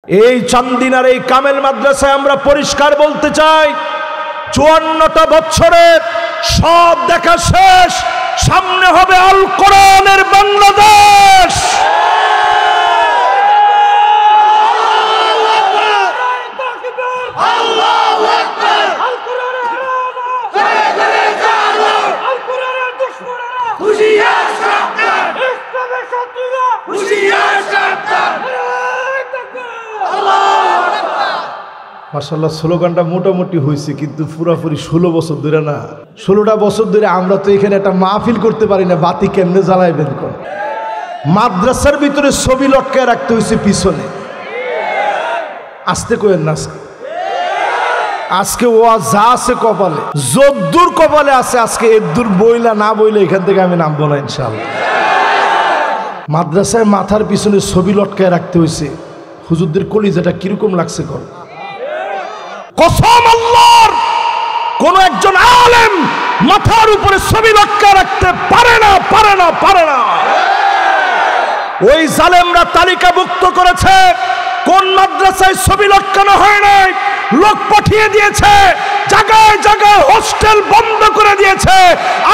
এই চান্দিনার এই কামেল মাদ্রাসায় আমরা পরিষ্কার বলতে চাই, 54টা বছরের সব দেখা শেষ, সামনে হবে আল কোরআনের বাংলাদেশ। মাশাআল্লাহ, স্লোগানটা মোটামুটি হয়েছে, কিন্তু পুরাপুরি 16 বছর ধরে না। 16টা বছর ধরে আমরা তো এখানে একটা মাহফিল করতে পারি না, বাতি কেমনে জ্বালাইবেন কোন? মাদ্রাসার ভিতরে ছবি লটকায় রাখতে হয়েছে পিছনে। আসতে কইেন না, আজকে ও যা আছে কপালে, যদ্দূর কপালে আছে, আজকে এদ্দূর বইলা না বইলে এখান থেকে আমি নামবো না ইনশাআল্লাহ। মাদ্রাসায় মাথার পিছনে ছবি লটকায় রাখতে হয়েছে। হুজুরদের কলিজাটা কিরকম লাগছে কর? কসম আল্লাহর, কোন একজন আলেম মাথার উপরে ছবি লটকায় রাখতে পারে না, পারে না, পারে না। ওই জালেমরা তালিকাভুক্ত করেছে, কোন মাদ্রাসায় ছবি লটকানো হয় নাই, লোক পাঠিয়ে দিয়েছে, জায়গায় জায়গায় হোস্টেল বন্ধ করে দিয়েছে,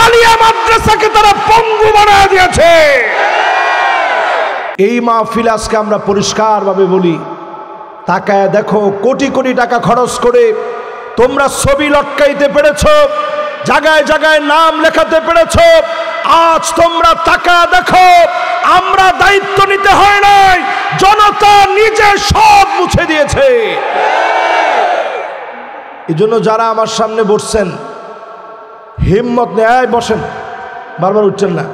আলিয়া মাদ্রাসাকে তারা পঙ্গু বানিয়ে দিয়েছে। এই মাহফিল আজকে আমরা পরিষ্কারভাবে বলি, তাকায় দেখো, কোটি কোটি টাকা খরচ করে তোমরা ছবি লটকাইতে পেরেছো, জায়গায় জায়গায় নাম লেখাতে পেরেছো। আজ তোমরা তাকায় দেখো, আমরা দায়িত্ব নিতে হয় নাই, জনতা নিজে সব মুছে দিয়েছে। এই জন্য যারা আমার সামনে বসছেন, হিম্মত নিয়ে বসেন, বারবার উঠছেন না,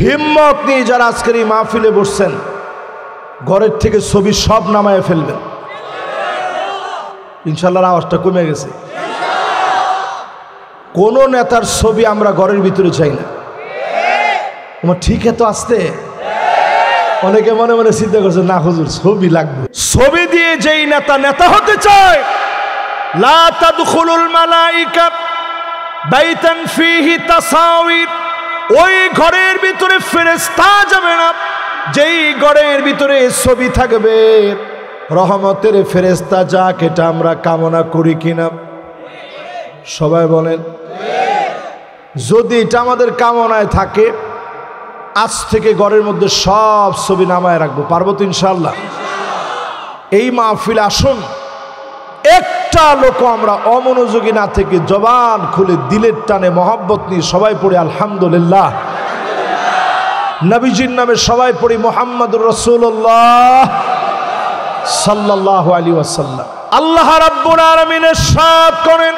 হিম্মত নিয়ে যারা আজকের এই মাহফিলে বসছেন, ঘরের থেকে ছবি সব নামায় ফেলবেন ইনশাআল্লাহ। আওয়াজটা কমে গেছে। কোন নেতার ছবি আমরা ঘরের ভিতরে চাই না। তোমার ঠিক এত আসতে অনেকে মনে মনে চিন্তা করছে, না হুজুর ছবি লাগবে। ছবি দিয়ে যেই নেতা নেতা হতে চায়, লা তাদখুলুল মালাইকা বাইতান ফীহি তাসাওয়ির, ওই ঘরের ভিতরে ফেরেশতা যাবে না যেই ঘরের ভিতরে ছবি থাকবে। রহমতের ফেরেশতা যাক, এটা আমরা কামনা করি কিনা? সবাই বলেন। যদি এটা আমাদের কামনায় থাকে, আজ থেকে ঘরের মধ্যে সব ছবি নামায় রাখবো। পারবো তো ইনশাআল্লাহ? এই মাহফিলে আসুন, একটা লোক আমরা অমনোযোগী না থেকে জবান খুলে দিলের টানে মহব্বত নিয়ে সবাই পড়ি আলহামদুলিল্লাহ। নবীজির নামে সবাই পড়ি মুহাম্মদুর রাসূলুল্লাহ সাল্লাল্লাহু আলাইহি ওয়াসাল্লাম। আল্লাহ রাব্বুল আলামিন ইরশাদ করেন,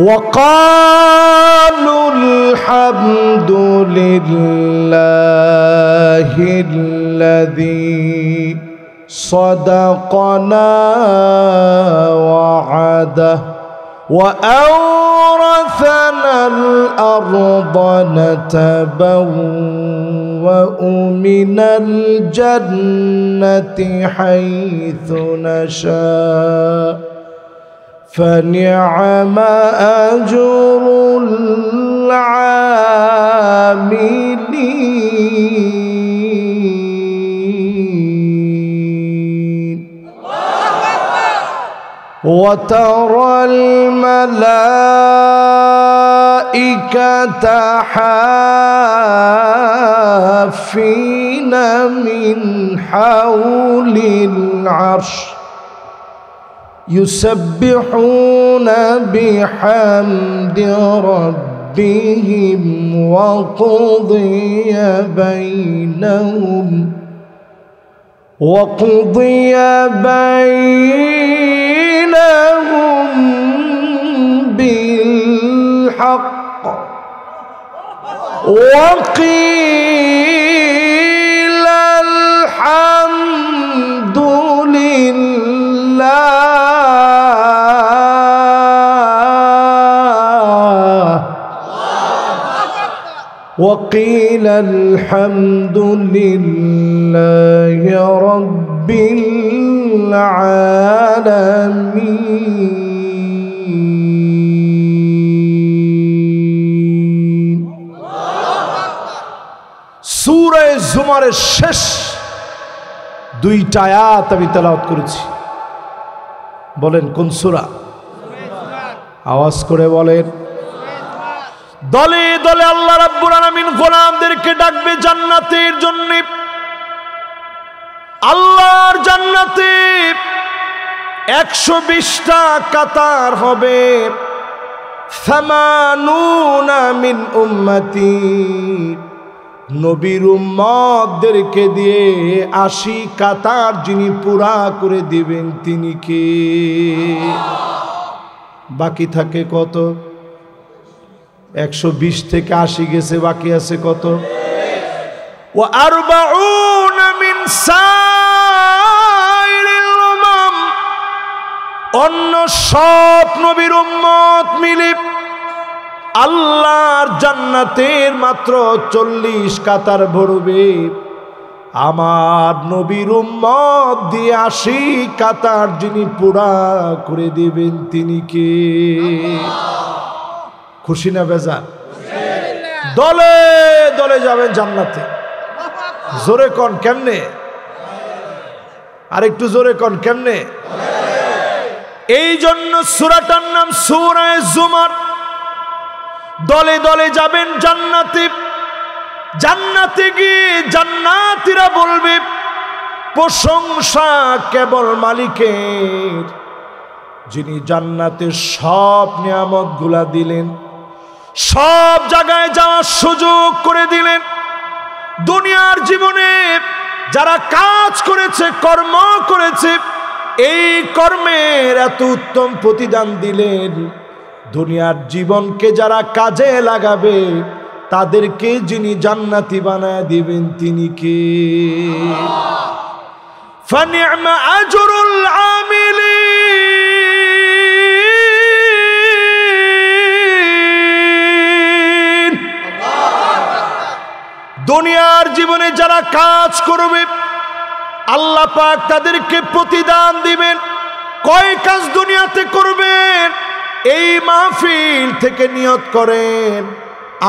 وقالوا الحمد لله الذي صدقنا وعده وأورثنا الأرض نتبوأ من الجنة حيث نشاء فنعم أجر العاملين وترى الملائكة حافين من حول العرش يسبحون بحمد ربهم وقضي بينهم بالحق وقيل الحمد لله وقيل الحمد لله رب العالمين সূরা জুমারের শেষ দুইটা আয়াত আমি তেলাওয়াত করেছি। বলেন কোন সূরা? আওয়াজ করে বলেন। দলে দলে আল্লাহ রাব্বুল আলামিন গোলামদেরকে ডাকবে জান্নাতের জন্য। আল্লাহর জান্নাতে 120টা কাতার হবে। সামানুনা মিন উম্মতি, নবীর উম্মতদেরকে দিয়ে 80 কাতার যিনি পুরা করে দিবেন তিনি কে? বাকি থাকে কত? 120 থেকে 80 গেছে, বাকি আছে কত? ওয়া আরবাউনা মিন সাইরিল উমাম, অন্য সব নবীর উম্মত মিলে আল্লাহর জান্নাতের মাত্র 40 কাতার ভরবে। আমার নবীর উম্মত দিয়ে 80 কাতার যিনি পুরা করে দিবেন তিনি কে? খুশি না বেজার? দলে দলে যাবেন জান্নাতে। জোরে কোন কেমনে? আর একটু জোরে কোন কেমনে? এই জন্য সূরাটার নাম সূরা জুমার। দলে দলে যাবেন জান্নাতে। জান্নাতে গিয়ে জান্নাতীরা বলবে প্রশংসা কেবল মালিকের, যিনি জান্নাতের সব নিয়ামতগুলা দিলেন, সব জায়গায় যাওয়ার সুযোগ করে দিলেন। দুনিয়ার জীবনে যারা কাজ করেছে, কর্ম করেছে, এই কর্মের এত উত্তম প্রতিদান দিলেন। দুনিয়ার জীবনকে যারা কাজে লাগাবে তাদেরকে যিনি জান্নাতি বানায় দিবেন তিনি কে? ফানি'মা আজরুল আমিলিন। দুনিয়ার জীবনে যারা কাজ করবে আল্লাহ পাক তাদেরকে প্রতিদান দিবেন। কয় কাজ দুনিয়াতে করবেন? এই মাহফিল থেকে নিয়ত করেন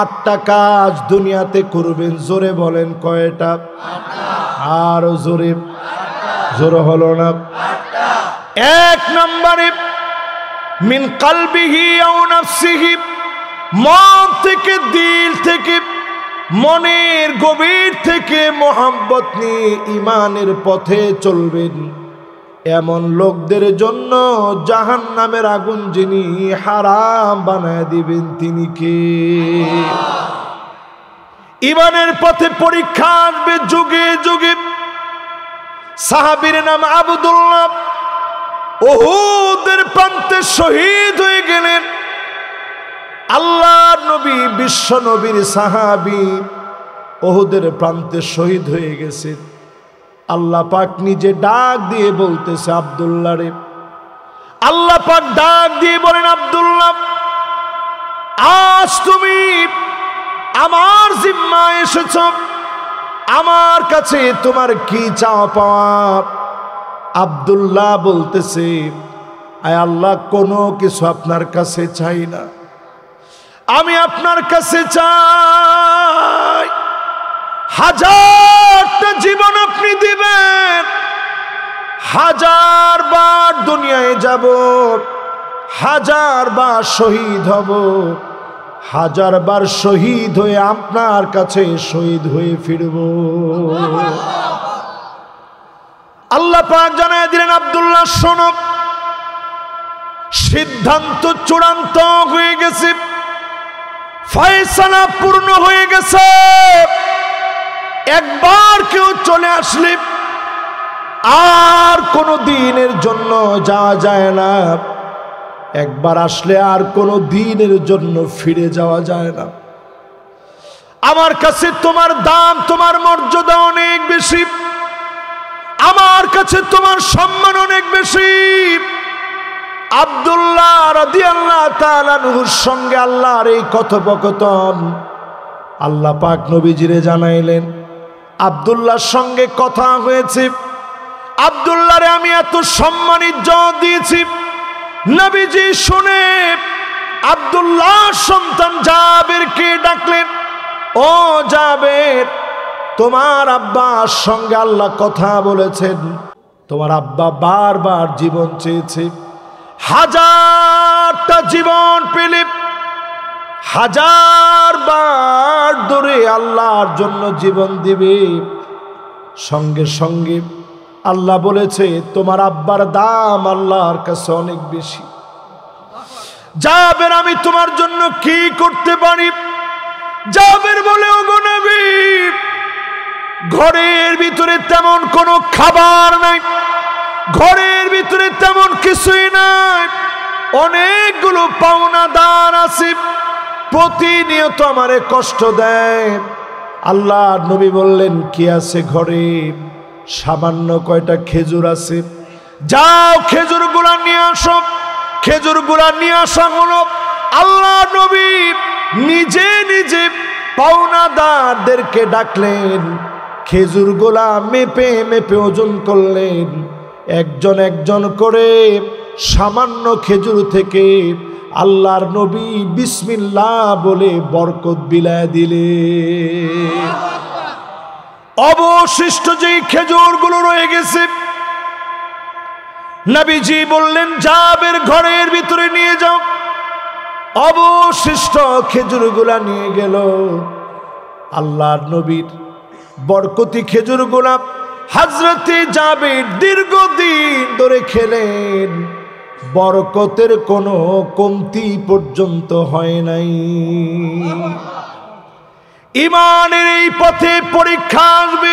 8টা কাজ দুনিয়াতে করবেন। জোরে বলেন কয়টা? আর জোরে জোরে হলো না। 1 নম্বরে মিন কলবিহি আও নাফসিহি, মন থেকে, দিল থেকে, মনের গভীর থেকে মোহাব্বত নিয়ে ঈমানের পথে চলবেন। এমন লোকদের জন্য জাহান্নামের আগুন যিনি হারাম বানায় দিবেন তিনি কে? ঈমানের পথে পরীক্ষা আসবে যুগে যুগে। সাহাবীর নাম আব্দুল্লাহ, উহুদের প্রান্তে শহীদ হয়ে গেলেন। আল্লাহর নবী, বিশ্ব নবীর সাহাবী, উহুদের প্রান্তে শহীদ হয়ে গেছে। আল্লাহ পাক নিজে ডাক দিয়ে বলতেছে আব্দুল্লাহ রে। আল্লাহ পাক ডাক দিয়ে বলেন, আব্দুল্লাহ আজ তুমি আমার জিম্মায় এসেছ, আমার কাছে তোমার কি চাওয়া পাওয়া? আব্দুল্লাহ বলতেছে, আয় আল্লাহ, কোনো কিছু আপনার কাছে চাই না, আমি আপনার কাছে চাই 1000টা জীবন আপনি দিবেন, 1000 বার দুনিয়ায় যাব, 1000 বার শহীদ হব, 1000 বার শহীদ হয়ে আপনার কাছে শহীদ হয়ে ফিরব। আল্লাহ পাক জানায় দিলেন, আব্দুল্লাহ শোনো, সিদ্ধান্ত চূড়ান্ত হয়ে গেছে, ফয়সালা পূর্ণ হয়ে গেছে। একবার কেউ চলে আসলে আর কোনো দিনের জন্য যাওয়া যায় না, একবার আসলে আর কোনো দিনের জন্য ফিরে যাওয়া যায় না। আমার কাছে তোমার দাম, তোমার মর্যাদা অনেক বেশি, আমার কাছে তোমার সম্মান অনেক বেশি। আব্দুল্লাহ রাদিয়াল্লাহু তাআলা আনহুর সঙ্গে আল্লাহর এই কথোপকথন আল্লাহ পাক নবীজিরে জানাইলেন। আব্দুল্লাহর সঙ্গে কথা হয়েছে, আব্দুল্লাহরে আমি এত সম্মান ইজ্জত দিয়েছি। নবীজি শুনে আব্দুল্লাহর সন্তান জাবেরকে ডাকলেন, ও জাবের, তোমার আব্বার সঙ্গে আল্লাহ কথা বলেছেন। তোমার আব্বা বারবার জীবন চেয়েছে, হাজারটা জীবন পেলে হাজার বার ধরে আল্লাহর জন্য জীবন দিবে। সঙ্গে সঙ্গে আল্লাহ বলেছে তোমার আব্বার দাম আল্লাহর কাছে অনেক বেশি। জাবের আমি তোমার জন্য কি করতে পারি? জাবের বলে ওগো নবী, ঘরের ভিতরে তেমন কোনো খাবার নাই, ঘরের ভিতরে তেমন কিছুই নাই, অনেকগুলো পাওনাদার আছে, প্রতিনিয়ত আমারে কষ্ট দেয়। আল্লাহ নবী বললেন কি আছে ঘরে? সামান্য কয়টা খেজুর আছে, যাও খেজুর গুলা নিয়ে আসো। খেজুর গুলা নিয়ে আসা হলো। আল্লাহ নবী নিজে নিজে পাওনাদারদেরকে ডাকলেন, খেজুর গোলা মেপে মেপে ওজন করলেন। একজন একজন করে সামান্য খেজুর থেকে আল্লাহর নবী বিসমিল্লাহ বলে বরকত বিলায় দিলে। অবশিষ্ট যেই খেজুরগুলো রয়ে গেছে, নবীজি বললেন জাবের ঘরের ভিতরে নিয়ে যাও। অবশিষ্ট খেজুরগুলা নিয়ে গেল। আল্লাহর নবীর বরকতি খেজুরগুলা হযরতে জাবের দীর্ঘদিন ধরে খেলেন, বরকতের কোনো কমতি পর্যন্ত হয় নাই। ইমানের এই পথে পরীক্ষা আসবে।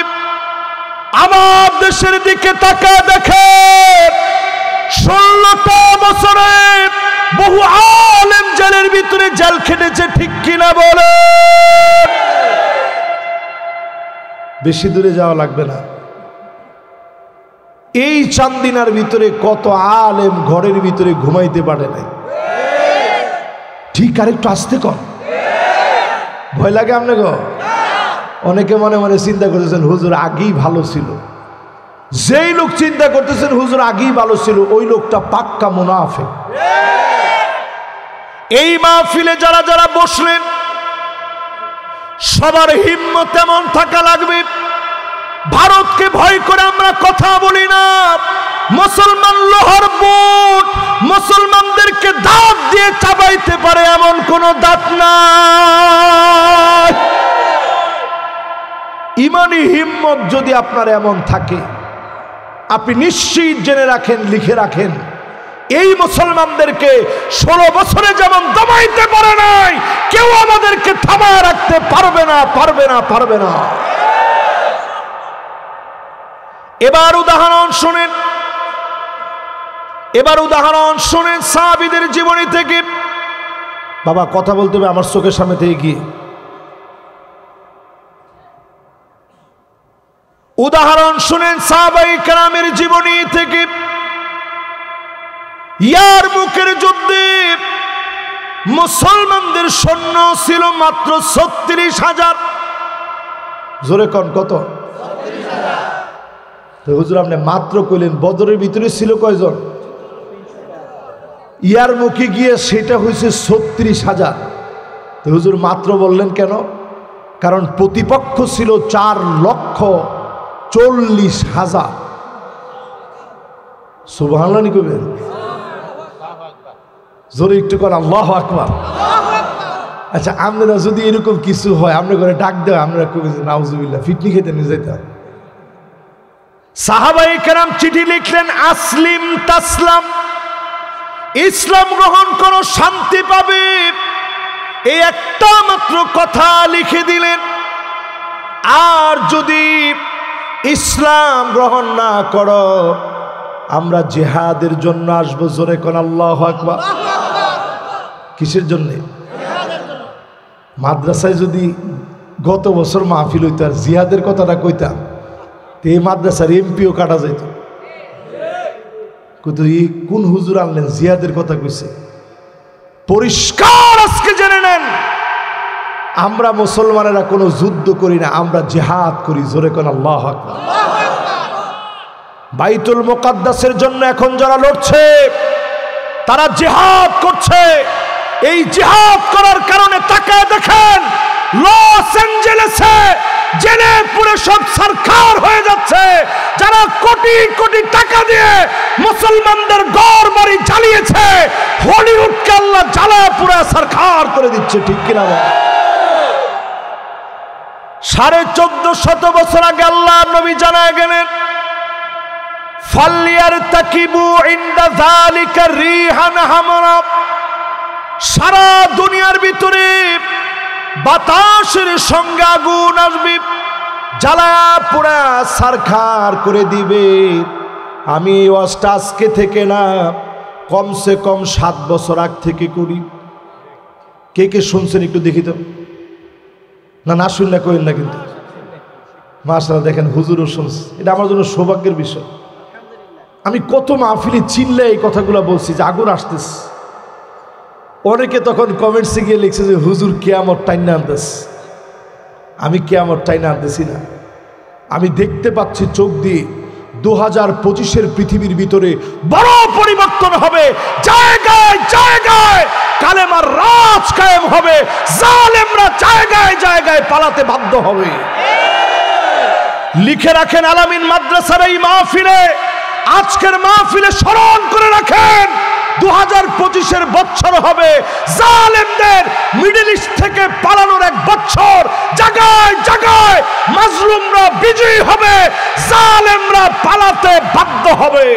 আমার দেশের দিকে তাকায় দেখেন, 16টা বছরে বহু আলেম জেলের ভিতরে জেল খেটেছে, ঠিক কিনা বলে? বেশি দূরে যাওয়া লাগবে না। এই চান্দিনার ভিতরে কত আলেম ঘরের ভিতরে ঘুমাইতে পারে নাই। ঠিক আরেকটু আসতে কর, ভয় লাগে আপনাকে? অনেকে মনে মনে চিন্তা করতেছেন হুজুর আগেই ভালো ছিল। যেই লোক চিন্তা করতেছেন হুজুর আগেই ভালো ছিল, ওই লোকটা পাক্কা মুনাফিক। এই মাহফিলে যারা যারা বসলেন সবার হিম্মত এমন থাকা লাগবে। ভারতকে ভয় করে আমরা কথা বলি না। মুসলমান লোহার বুট, মুসলমানদেরকে দাঁত দিয়ে চাবাইতে পারে এমন কোন দাঁত নাই। ইমানি হিম্মত যদি আপনার এমন থাকে, আপনি নিশ্চিত জেনে রাখেন, লিখে রাখেন, এই মুসলমানদেরকে 16 বছরে যেমন দমাইতে পারে নাই, কেউ আমাদেরকে থামায় রাখতে পারবে না, পারবে না, পারবে না। এবার উদাহরণ শুনেন, এবার উদাহরণ শুনেন সাহাবীদের জীবনী থেকে। বাবা কথা বলতে হবে আমার চোখের সামনে থেকে গিয়ে। উদাহরণ শুনেন সাহাবায়ে কেরামের জীবনী থেকে। ইয়ারমুকের যুদ্ধে মুসলমানদের সৈন্য ছিল মাত্র 36,000। জোরে কোন কত? 36,000। হুজুর আপনি মাত্র কইলেন, বদরের ভিতরে ছিল কয়জন? ইয়ারমুকে গিয়ে সেটা হয়েছে 36,000। তো হুজুর মাত্র বললেন কেন? কারণ প্রতিপক্ষ ছিল 4,40,000। সুবহানাল্লাহ নি কইবেন? জোরে একটু কর আল্লাহু আকবার। আচ্ছা আপনারা যদি এরকম কিছু হয়, আমরা করে ডাক দেওয়া, আমরা কবি নাউজুবিল্লাহ, ফিটনি খেতে নিয়ে যেতাম। সাহাবায়ে কেরাম চিঠি লিখলেন, আসলিম তাসলাম, ইসলাম গ্রহণ করো শান্তি পাবে। এই একটা মাত্র কথা লিখে দিলেন। আর যদি ইসলাম গ্রহণ না করো, আমরা জিহাদের জন্য আসবো। জোরে কোন আল্লাহু আকবার। কিসের জন্যে? মাদ্রাসায় যদি গত বছর মাহফিল হইতো আর জিহাদের কথাটা কইতাম, তো এই মাদ্রাসার এমপিও কাটা যাইত। কিন্তু এই কোন হুজুর আনলেন জিহাদের কথা কইছে? পরিষ্কার আজকে জেনে নেন, আমরা মুসলমানেরা কোনো যুদ্ধ করি না, আমরা জিহাদ করি। জোরে কোন আল্লাহু আকবার। বাইতুল মুকাদ্দাসের জন্য এখন যারা লড়ছে তারা জিহাদ করছে। এই জিহাদ করার কারণে তাকায় দেখেন লস অ্যাঞ্জেলেসে জেনে পুরো সব সরকার হয়ে যাচ্ছে, যারা কোটি কোটি টাকা দিয়ে মুসলমানদের ঘর বাড়ি জ্বালিয়েছে, হলিউডকে আল্লাহ জ্বালা পুরো সরকার করে দিচ্ছে। ঠিক কিনা? 1450 বছর আগে আল্লাহ নবী জানায় গেলেন, ফালিয়ারতাকিবু ইনদা যালিকা রিহান হামরা। সারা দুনিয়ার ভিতরে বাতাসের সঙ্গে আগুন আসবে, জ্বালা পোড়া ছারখার করে দিবে। আমি ওয়াজটা আজকে থেকে না, কমসে কম 7 বছর আগ থেকে করি। কে কে শুনছেন একটু দেখি তো? না শুনলে করেন না, কিন্তু মাশাআল্লাহ দেখেন হুজুরও শুনছে। এটা আমার জন্য সৌভাগ্যের বিষয়। আমি কত মাহফিলে চিল্লে এই কথাগুলো বলছি যে আগুন আসতেছে। অনেকে তখন কমেন্টসে গিয়ে লিখছে যে হুজুর কিয়ামত টাইনা আনতেছে। আমি কিয়ামত টাইনা আনতেছি না, আমি দেখতে পাচ্ছি চোখ দিয়ে 2025-এর পৃথিবীর ভিতরে বড় পরিবর্তন হবে। জায়গায় জায়গায় কালেমার রাজ কায়েম হবে, জালেমরা জায়গায় জায়গায় পালাতে বাধ্য হবে। লিখে রাখেন আলামিন মাদ্রাসার এই মাহফিলে, আজকের মাহফিলে স্মরণ করে রাখেন, 2025-এর বছর হবে জালেমদের মিডল ইস্ট থেকে পালানোর এক বছর। জায়গায় জায়গায় মাজলুমরা বিজয়ী হবে, জালেমরা পালাতে বাধ্য হবে।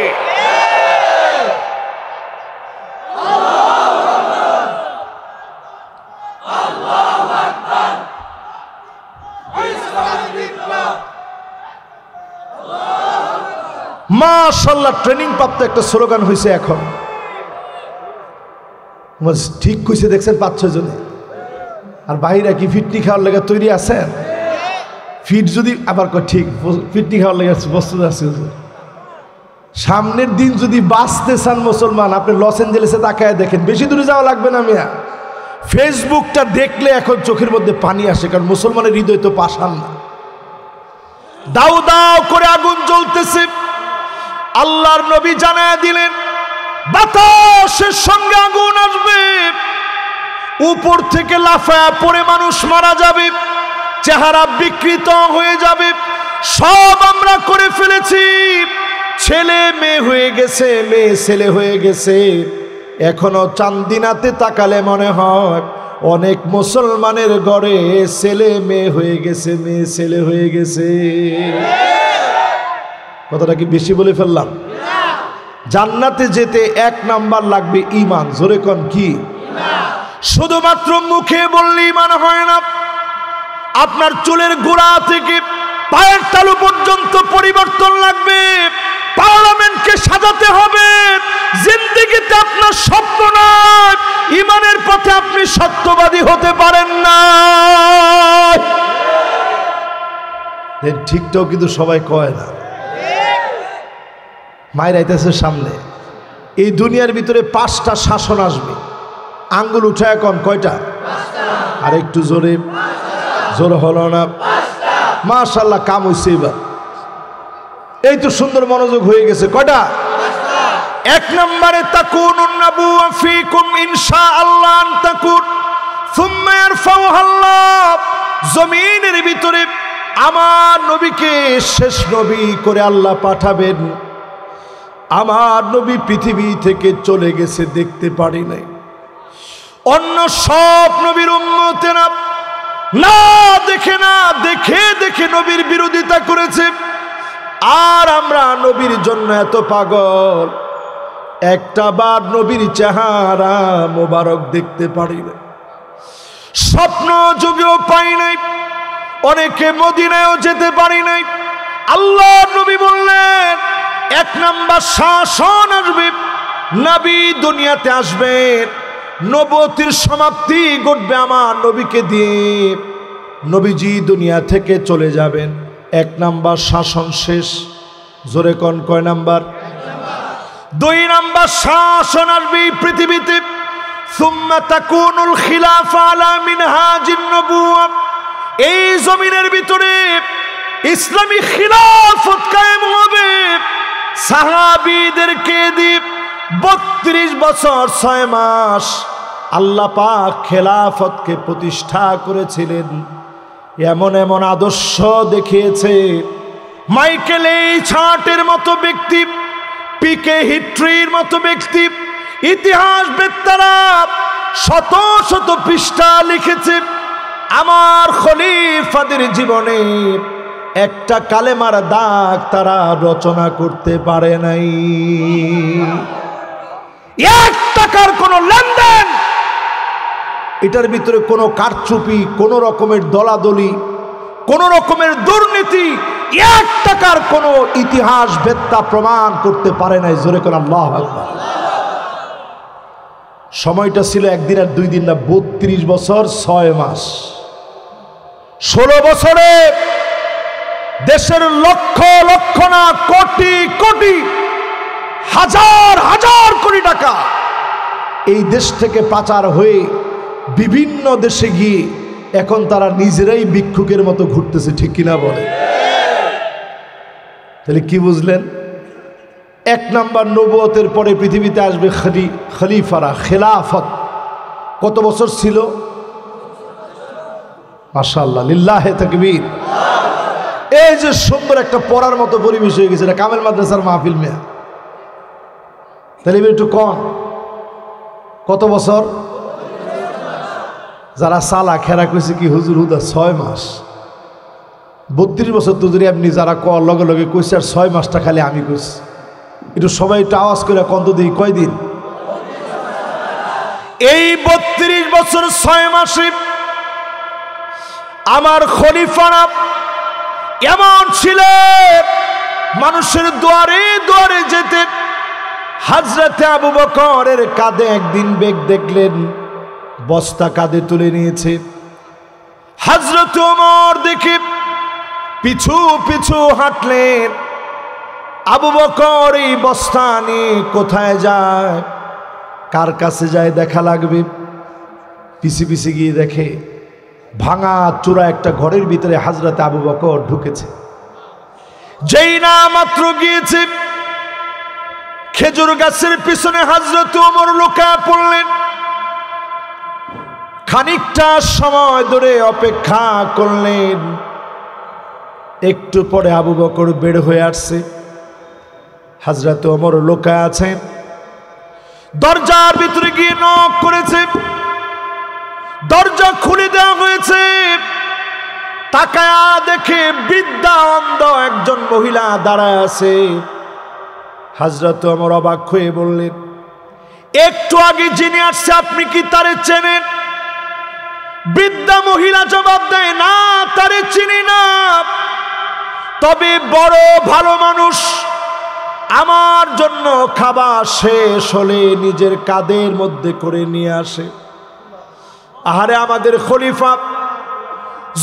মাশাআল্লাহ, ট্রেনিং প্রাপ্ত একটা স্লোগান হয়েছে এখন। ঠিক কইছে, দেখছেন 5-6 জনে। আর বাইরা কি ফিটনি খাওয়ার লেগে তৈরি আছেন? ফিট যদি আবার ঠিক ফিটনি খাওয়ার লেগে বস্তু আছে। সামনের দিন যদি বাঁচতে চান মুসলমান, আপনি লস এঞ্জেলেসে তাকায় দেখেন, বেশি দূরে যাওয়া লাগবে না মিয়া। ফেসবুকটা দেখলে এখন চোখের মধ্যে পানি আসে, কারণ মুসলমানের হৃদয় তো পাষাণ না। দাউ দাউ করে আগুন জ্বলতেছে। আল্লাহর নবী জানায় দিলেন, বাতাসের সঙ্গে আগুন আসবে, উপর থেকে লাফায়া পড়ে মানুষ মারা যাবে, চেহারা বিকৃত হয়ে যাবে। সব আমরা করে ফেলেছি, ছেলে মেয়ে হয়ে গেছে, মেয়ে ছেলে হয়ে গেছে। এখনো চান্দিনাতে তাকালে মনে হয় অনেক মুসলমানের ঘরে ছেলে মেয়ে হয়ে গেছে, মেয়ে ছেলে হয়ে গেছে। কথাটা কি বেশি বলে ফেললাম? জান্নাতে যেতে 1 নাম্বার লাগবে ঈমান। জোরে কোন কি? শুধুমাত্র মুখে বললে ঈমান হয় না, আপনার চুলের গোড়া থেকে পায়ের তালু পর্যন্ত পরিবর্তন লাগবে। পার্লামেন্টকে সাজাতে হবে। জিন্দেগিতে আপনার স্বপ্ন নয়, ঈমানের পথে আপনি সত্যবাদী হতে পারেন না। ঠিকটাও কিন্তু সবাই কয় না। মায়ের আইতেছে সামনে, এই দুনিয়ার ভিতরে 5টা শাসন আসবে। আঙ্গুল উঠায় কোন কয়টা? আর একটু জোরে, জোর হলো না। মাশাআল্লাহ, কাম হইছে এবার। এই তো সুন্দর মনোযোগ হয়ে গেছে। কয়টা? 1 নম্বরে তাকুনুন নাবুওয়া ফীকুম ইনশাআল্লাহ আন তাকুন সুম্মা ইয়ারফাউহা আল্লাহ। জমিনের ভিতরে আমার নবীকে শেষ নবী করে আল্লাহ পাঠাবেন। আমার নবী পৃথিবী থেকে চলে গেছে, দেখতে পারি নাই। অন্য সব নবীর উম্মতেরা না দেখে না দেখে দেখে নবীর বিরোধিতা করেছে। আর আমরা নবীর জন্য এত পাগল, একটা বার নবীর চেহারা মোবারক দেখতে পারি না, স্বপ্ন যুগেও পাই নাই, অনেকে মদিনায়ও যেতে পারি নাই। আল্লাহ নবী বললেন, 1 নাম্বার শাসন আসবে, নবী দুনিয়াতে আসবেন, নবুয়তের সমাপ্তি ঘটবে আমার নবীকে দিয়ে, নবীজি দুনিয়া থেকে চলে যাবেন। 1 নাম্বার শাসন শেষ। জোরে কোন কয় নাম্বার? 2 নাম্বার শাসন আসবে পৃথিবীতে, সুম্মা তাকুনুল খিলাফা আলা মিনহাজিন নবুওয়া। এই জমিনের ভিতরে ইসলামী খিলাফত কায়েম হবে। সাহাবীদেরকে দিয়ে 32 বছর 6 মাস আল্লাহ পাক খেলাফতকে প্রতিষ্ঠা করেছিলেন। এমন এমন আদর্শ দেখিয়েছে। মাইকেল এইচার্টের মতো ব্যক্তি, পিকে হিট্রির মতো ব্যক্তি, ইতিহাসবেত্তারা শত শত পৃষ্ঠা লিখেছে। আমার খলিফাদের জীবনে একটা কালেমার দাগ তারা রচনা করতে পারে নাই। 1 টাকার কোনো লেনদেন, এটার ভিতরে কোনো কারচুপি, কোনো রকমের দলাদলি, কোনো রকমের দুর্নীতি, 1 টাকার কোনো ইতিহাসবেত্তা প্রমাণ করতে পারে নাই। জোরে করে আল্লাহু আকবার। সময়টা ছিল 1 দিন আর 2 দিন না, 32 বছর 6 মাস। 16 বছরে দেশের লক্ষ লক্ষ না কোটি কোটি, হাজার হাজার কোটি টাকা এই দেশ থেকে পাচার হয়ে বিভিন্ন দেশে গিয়ে এখন তারা নিজেরাই ভিক্ষুকের মতো ঘুরতেছে, ঠিক কিনা বলে? তাহলে কি বুঝলেন? 1 নাম্বার, নবুয়তের পরে পৃথিবীতে আসবে খলিফারা, খেলাফত। কত বছর ছিল? মাশাআল্লাহ, লিল্লাহে তাকবীর। এই যে সুন্দর একটা পড়ার মতো পরিবেশ হয়ে গেছে, এটা কামেল মাদ্রাসার মাহফিল মেয়া। তাহলে একটু কম, কত বছর? যারা সালা খেরা কইছে কি হুজুর হুদা 6 মাস, 32 বছর তো যদি আপনি যারা কর লগে লগে কইছে, আর 6 মাসটা খালি আমি কইছি। একটু সবাই একটু আওয়াজ করে কন্ত দিই, কয়দিন? এই 32 বছর 6 মাসে আমার খলিফারা এমন ছিল, মানুষের দুয়ারে দুয়ারে যেতে। হযরতে আবু বকরের কাঁধে একদিন বেগ দেখলেন, বস্তা কাঁধে তুলে নিয়েছে। হযরত ওমর দেখে পিছু পিছু হাঁটলেন। আবু বকর এই বস্তা নিয়ে কোথায় যায়, কার কাছে যায় দেখা লাগবে। পিছে পিছে গিয়ে দেখে ভাঙা চূড়া একটা ঘরের ভিতরে হযরতে আবু বকর ঢুকেছে। যেই না মাত্র গিয়েছে, খেজুর গাছের পিছনে হযরত ওমর লুকায়া পড়লেন। খানিকটা সময় ধরে অপেক্ষা করলেন। একটু পরে আবু বকর বের হয়ে আসছে। হযরত ওমর লুকায় আছেন। দরজার ভিতরে গিয়ে নক করেছে, দরজা খুলে দেওয়া হয়েছে। তাকায়া দেখে বৃদ্ধা অন্ধ একজন মহিলা দাঁড়ায় আছে। হযরত ওমর অবাক হয়ে বললেন, একটু আগে যিনি আসছে আপনি কি তারে চেনেন? বৃদ্ধা মহিলা জবাব দেয়, না, তারে চিনি না, তবে বড় ভালো মানুষ। আমার জন্য খাবার শেষ হলে নিজের কাঁধের মধ্যে করে নিয়ে আসে। আহারে আমাদের খলিফা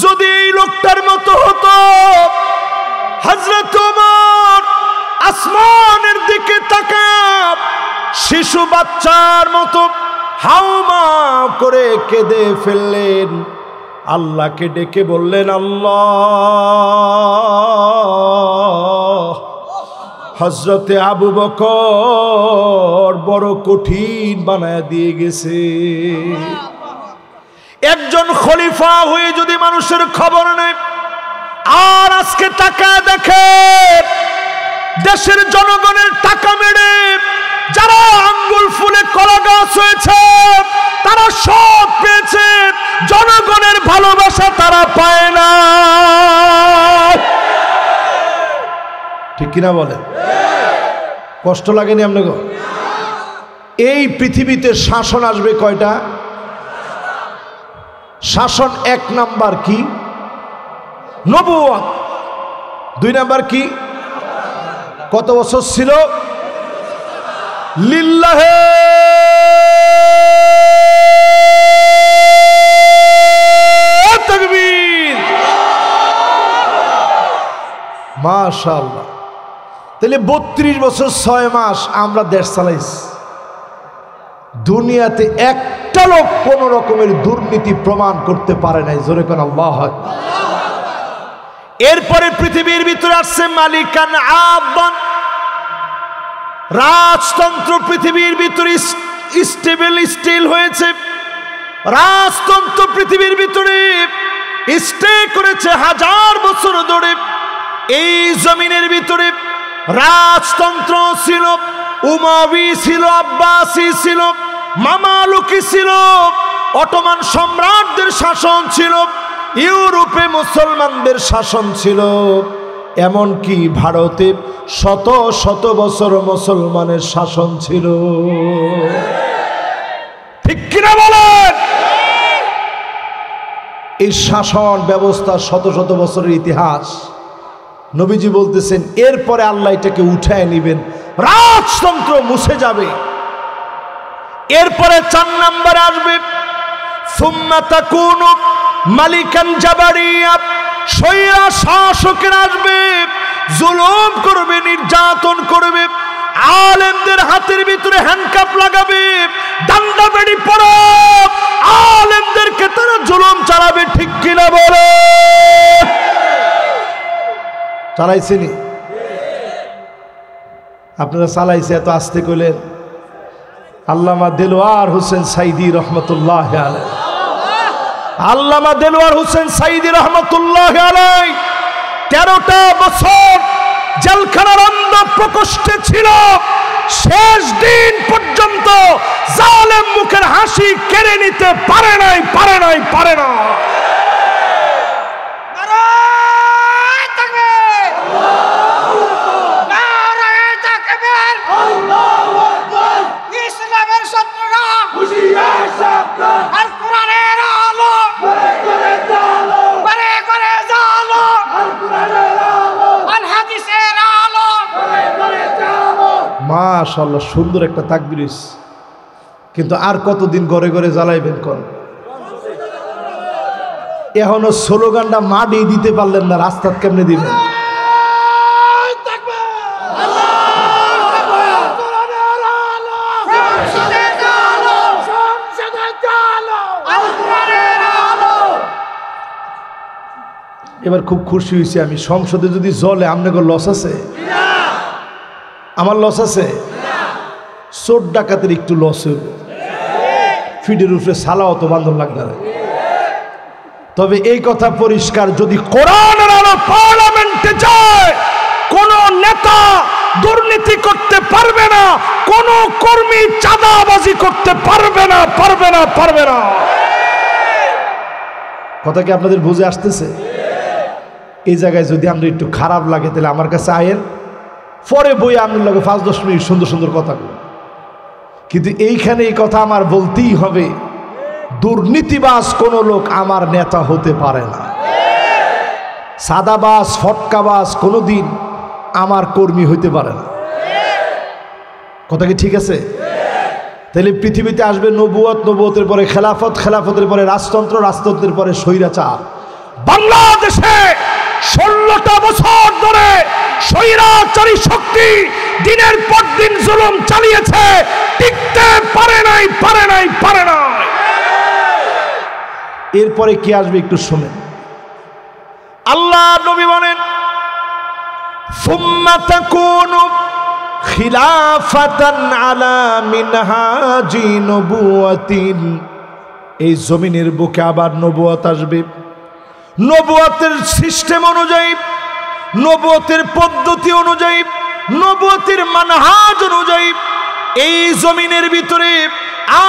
যদি এই লোকটার মতো হতো। হযরত ওমর আসমানের দিকে তাকায় শিশু বাচ্চার মতো হাউমা করে কেঁদে ফেললেন। আল্লাহকে ডেকে বললেন, আল্লাহ, হযরতে আবু বকর বড় কঠিন বানায় দিয়ে গেছে। একজন খলিফা হয়ে যদি মানুষের খবর নেয়, আর আজকে টাকা দেখে দেশের জনগণের টাকা মেরে যারা আঙ্গুল ফুলে কলা গাছ হয়েছে, তারা সব পেয়েছে, জনগণের ভালোবাসা তারা পায় না। ঠিক কিনা বলেন? কষ্ট লাগেনি আপনাকে? এই পৃথিবীতে শাসন আসবে কয়টা? শাসন 1 নাম্বার কি? নবুয়ত। 2 নাম্বার কি? কত বছর ছিল? লিল্লাহে তাকবীর, মাশাআল্লাহ। তাহলে 32 বছর 6 মাস আমরা দেশ চালাইছি। দুনিয়াতে একটা লোক কোন রকমের দুর্নীতি প্রমাণ করতে পারে নাই। জোরে কোন আল্লাহু আকবার। এরপরে পৃথিবীর ভিতরে আসছে মালিকান আবান, রাজতন্ত্র। পৃথিবীর ভিতরে স্টেবল স্টিল হয়েছে রাজতন্ত্র। পৃথিবীর ভিতরে স্টে করেছে হাজার বছর ধরে। এই জমিনের ভিতরে রাজতন্ত্র ছিল, উমাবি ছিল, আব্বাসি ছিল, মামালুকি ছিল, অটোমান সম্রাটদের শাসন ছিল, ইউরোপে মুসলমানদের শাসন ছিল, এমনকি ভারতে শত শত বছর মুসলমানের শাসন ছিল। ঠিক কিনা বলেন? এই শাসন ব্যবস্থা শত শত বছরের ইতিহাস। নবীজি বলতেছেন এরপরে আল্লাহ এটাকে উঠায় নেবেন, রাজতন্ত্র মুছে যাবে। এরপরে 4 নম্বরে আসবে সুম্মা তাকুনু মালিকান জাবারিয়া, স্বৈরা শাসকের আসবে, জুলুম করবে, নির্যাতন করবে, আলেমদের হাতের ভিতরে হ্যান্ডকাপ লাগাবে, ডান্ডা বেড়ি পড়ো, আলেমদেরকে তারা জুলুম চালাবে। ঠিক কিনা বলো? চালাইছেনি? আপনারা চালাইছে এত আস্তে কইলেন। আল্লামা দেলোয়ার হোসেন সাইদি রহমতুল্লাহ আলাইহি, আল্লামা দেলোয়ার হোসেন সাইদি রহমতুল্লাহ আলাইহি 13টা বছর জেলখানার অন্ধ প্রকোষ্ঠে ছিল। শেষ দিন পর্যন্ত জালেম মুখের হাসি কেড়ে নিতে পারে নাই, পারে নাই, পারে না। মাশাআল্লাহ, সুন্দর একটা তাকবীর। কিন্তু আর কতদিন ঘরে ঘরে জ্বালাইবেন? কোন এখনো স্লোগানটা মাটি দিতে পারলেন না, রাস্তা কেমনে দিবেন? এবার খুব খুশি হয়েছি আমি, সংসদে যদি জ্বলে আপনাকে লস আছে? আমার লস আছে? চোর ডাকাতের একটু লস হইব, ফিডের উপরে সালাও তো বান্ধব লাগবে না। তবে এই কথা পরিষ্কার, যদি কোরআনের আলো পার্লামেন্টে যায়, কোন নেতা দুর্নীতি করতে পারবে না, কোন কর্মী চাঁদাবাজি করতে পারবে না, পারবে না, পারবে না। কথা কি আপনাদের বুঝে আসতেছে? এই জায়গায় যদি আমরা একটু খারাপ লাগে তাহলে আমার কাছে আয়েন, পরে বই আপনার লগে 5-10 মিনিট সুন্দর সুন্দর কথা বলি। কিন্তু এইখানে এই কথা আমার বলতেই হবে, দুর্নীতিবাজ কোন লোক আমার নেতা হতে পারে না, সাদাবাজ ফটকাবাজ কোনোদিন আমার কর্মী হইতে পারে না। কথা কি ঠিক আছে? তাহলে পৃথিবীতে আসবে নবুয়ত, নবুয়তের পরে খেলাফত, খেলাফতের পরে রাজতন্ত্র, রাজতন্ত্রের পরে স্বৈরাচার। বাংলাদেশে 16টা বছর ধরে স্বৈরাচারী শক্তি দিনের পর দিন জুলুম চালিয়েছে, টিকতে পারে নাই, পারে নাই, পারে নাই। এরপরে কি আসবে একটু শুনেন। আল্লাহ নবী বলেন সুম্মা তাকুনু খিলাফাতান আলা মিনহাজি নবুওয়াতিন, এই জমিনের বুকে আবার নবুয়ত আসবে। নবুয়তের সিস্টেম অনুযায়ী, নবুয়তের পদ্ধতি অনুযায়ী, নবুয়তের মানহাজ অনুযায়ী এই জমিনের ভিতরে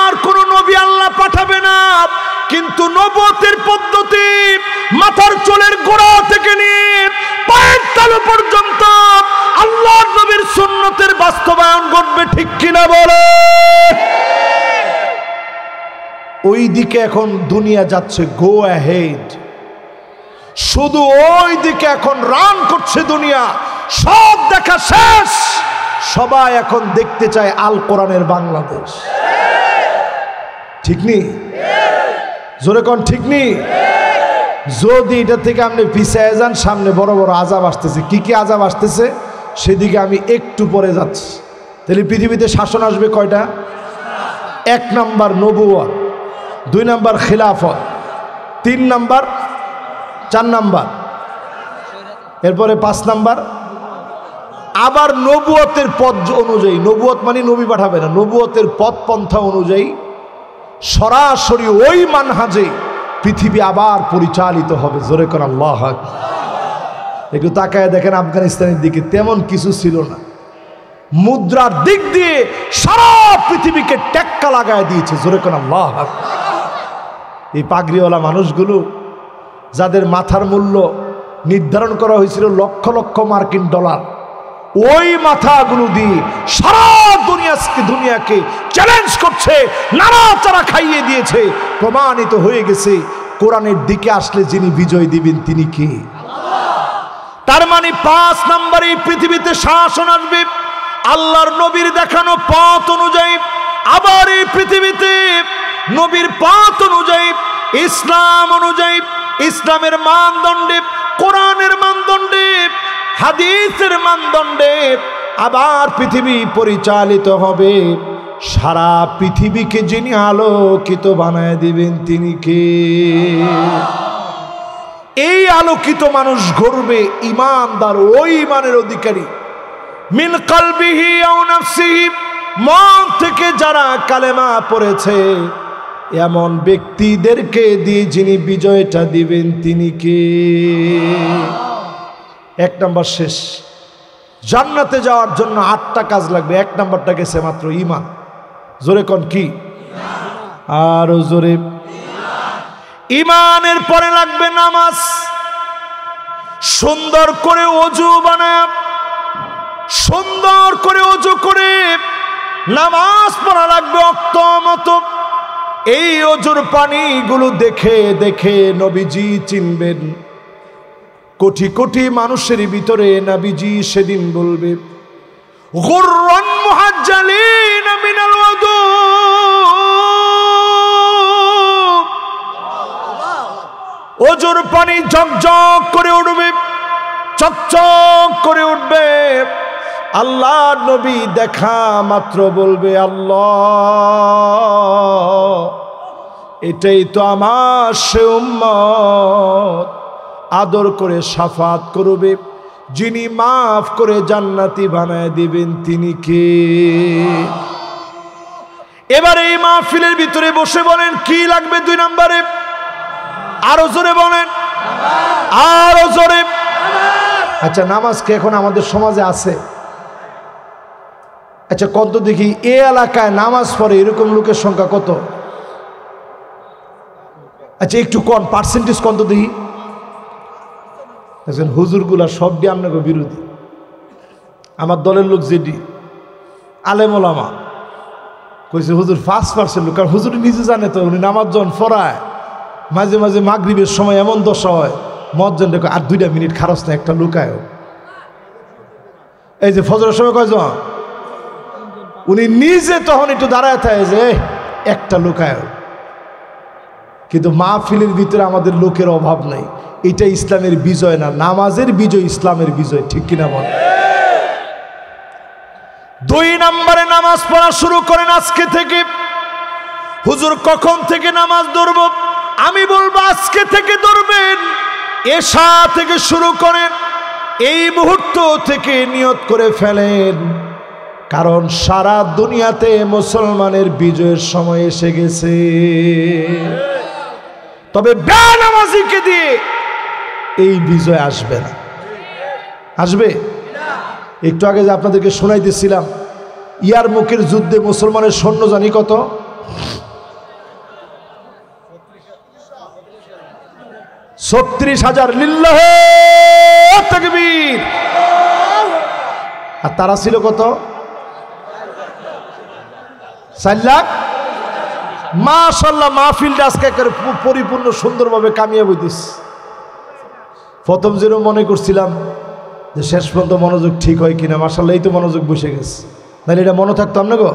আর কোন নবী আল্লাহ পাঠাবে না। কিন্তু নবুয়তের পদ্ধতি মাথার চুলের গোড়া থেকে নিয়ে পায়ের তালু পর্যন্ত আল্লাহর নবীর সুন্নতের বাস্তবায়ন ঘটবে। ঠিক কিনা বলে? ওই দিকে এখন দুনিয়া যাচ্ছে, গো অ্যাহেড। শুধু ওই দিকে এখন রান করছে দুনিয়া, সব দেখা শেষ। সবাই এখন দেখতে চায় আল কোরআনের বাংলাদেশ। ঠিক নেই? জোরে কোন ঠিক নেই? যদি এটা থেকে আপনি পিছিয়ে যান, সামনে বড় বড় আযাব আসতেছে। কি কি আযাব আসতেছে সেদিকে আমি একটু পরে যাচ্ছি। তাহলে পৃথিবীতে শাসন আসবে কয়টা? 1 নাম্বার নবুয়ত, 2 নাম্বার খিলাফত, 3 নাম্বার, 4 নাম্বার, এরপরে 5 নাম্বার। আবার নবুয়তের পথ অনুযায়ী, নবুয়ত মানে নবী পাঠাবে না, নবুয়তের পথ পন্থা অনুযায়ী সরাসরি ওই মানহাজে পৃথিবী আবার পরিচালিত হবে। জোরে কোন আল্লাহু আকবার। একটু তাকায় দেখেন আফগানিস্তানের দিকে তেমন কিছু ছিল না, মুদ্রার দিক দিয়ে সারা পৃথিবীকে টেক্কা লাগায় দিয়েছে। জোরে কোন আল্লাহু আকবার। এই পাগড়িওয়ালা মানুষগুলো যাদের মাথার মূল্য নির্ধারণ করা হয়েছিল লক্ষ লক্ষ মার্কিন ডলার, ওই মাথাগুলো দিয়ে সারা দুনিয়াকে চ্যালেঞ্জ করছে, নাড়াচাড়া খাইয়ে দিয়েছে। প্রমাণিত হয়ে গেছে কোরআনের দিকে আসলে যিনি বিজয় দিবেন তিনি কে? তার মানে 5 নম্বরে পৃথিবীতে শাসন আসবে আল্লাহর নবীর দেখানো পথ অনুযায়ী। আবার এই পৃথিবীতে নবীর পথ অনুযায়ী, ইসলাম অনুযায়ী, ইসলামের মানদণ্ডে, কোরআনের মানদণ্ডে, হাদিসের মানদণ্ডে আবার পৃথিবী পরিচালিত হবে। সারা পৃথিবীকে যিনি আলোকিত বানায় দিবেন তিনি কে? এই আলোকিত মানুষ গড়বে ইমানদার, ওই ইমানের অধিকারী। মিন কলবিহি আও নাফসিহি, মন থেকে যারা কালেমা পড়েছে এমন ব্যক্তিদেরকে দিয়ে যিনি বিজয়টা দিবেন তিনি কে? 1 নম্বর শেষ। জান্নাতে যাওয়ার জন্য 8টা কাজ লাগবে, 1 নম্বরটা গেছে মাত্র ঈমান। জোরে কোন কি? আরো জোরে। ঈমানের পরে লাগবে নামাজ। সুন্দর করে ওযু বানায়, সুন্দর করে ওযু করে নামাজ পড়া লাগবে ওয়াক্ত মতো। এই ওযুর পানিগুলো দেখে দেখে নবীজি চিনবেন। কোটি কোটি মানুষের ভিতরে নবীজি সেদিন বলবে গুররান মুহাজ্জালিন মিনাল ওযু, ওযুর পানি ঝকঝক করে উঠবে, চকচক করে উঠবে। আল্লাহ নবী দেখা মাত্র বলবে আল্লাহ, এটাই তো আমার সে উম্মত। আদর করে শাফাত করবে, যিনি মাফ করে জান্নাতি বানায় দিবেন তিনি কে? এবার এই মাহফিলের ভিতরে বসে বলেন কি লাগবে 2 নম্বরে? আরো জোরে বলেন, আরো জোরে। আচ্ছা, নামাজ কি এখন আমাদের সমাজে আছে? আচ্ছা, কত দেখি এ এলাকায় নামাজ পড়ে এরকম লোকের সংখ্যা কত? আচ্ছা, একটু কোন পার্সেন্টেজ কত দেখি? হুজুরগুলা সব দিয়ে আপনাকে বিরোধী। আমার দলের লোক যেটি আলেম ওলামা কইছে হুজুর 5% লোক, কারণ হুজুর নিজে জানে তো উনি নামাজ যখন পড়ায় মাঝে মাঝে মাগরিবের সময় এমন দশা হয় মজ্জন দেখো আর 2টা মিনিট খারস না একটা লুকায়। এই যে ফজরের সময় কয়জন উনি নিজে তখন একটু দাঁড়ায় থাকে যে একটা লুকায়। কিন্তু মাহফিলের ভিতরে আমাদের লোকের অভাব নাই। এটা ইসলামের বিজয় না, নামাজের বিজয় ইসলামের বিজয়। ঠিক কিনা বল? 2 নম্বরে নামাজ পড়া শুরু করেন আজকে থেকে। হুজুর কখন থেকে নামাজ ধরব? আমি বলবো আজকে থেকে ধরবেন। এশা থেকে শুরু করেন, এই মুহূর্ত থেকে নিয়ত করে ফেলেন, কারণ সারা দুনিয়াতে মুসলমানের বিজয়ের সময় এসে গেছে। তবে বেনামাজিকে দিয়ে এই বিজয় আসবে না। আসবে? একটু আগে যে আপনাদেরকে শোনাইতেছিলাম, ইয়ারমুকের যুদ্ধে মুসলমানের সৈন্য জানি কত? 36,000। লিল্লাহে তাকবীর। আর তারা ছিল কত? 4 লাখ। মাশাআল্লাহ, মাহফিলটা আজকে পরিপূর্ণ সুন্দরভাবে কামিয়াব হইতেছে। প্রথম যেরকম মনে করছিলাম যে শেষ পর্যন্ত মনোযোগ ঠিক হয় কিনা, মাশাআল্লাহ এই তো মনোযোগ বসে গেছে। নাহলে এটা মনে থাকতাম না গো।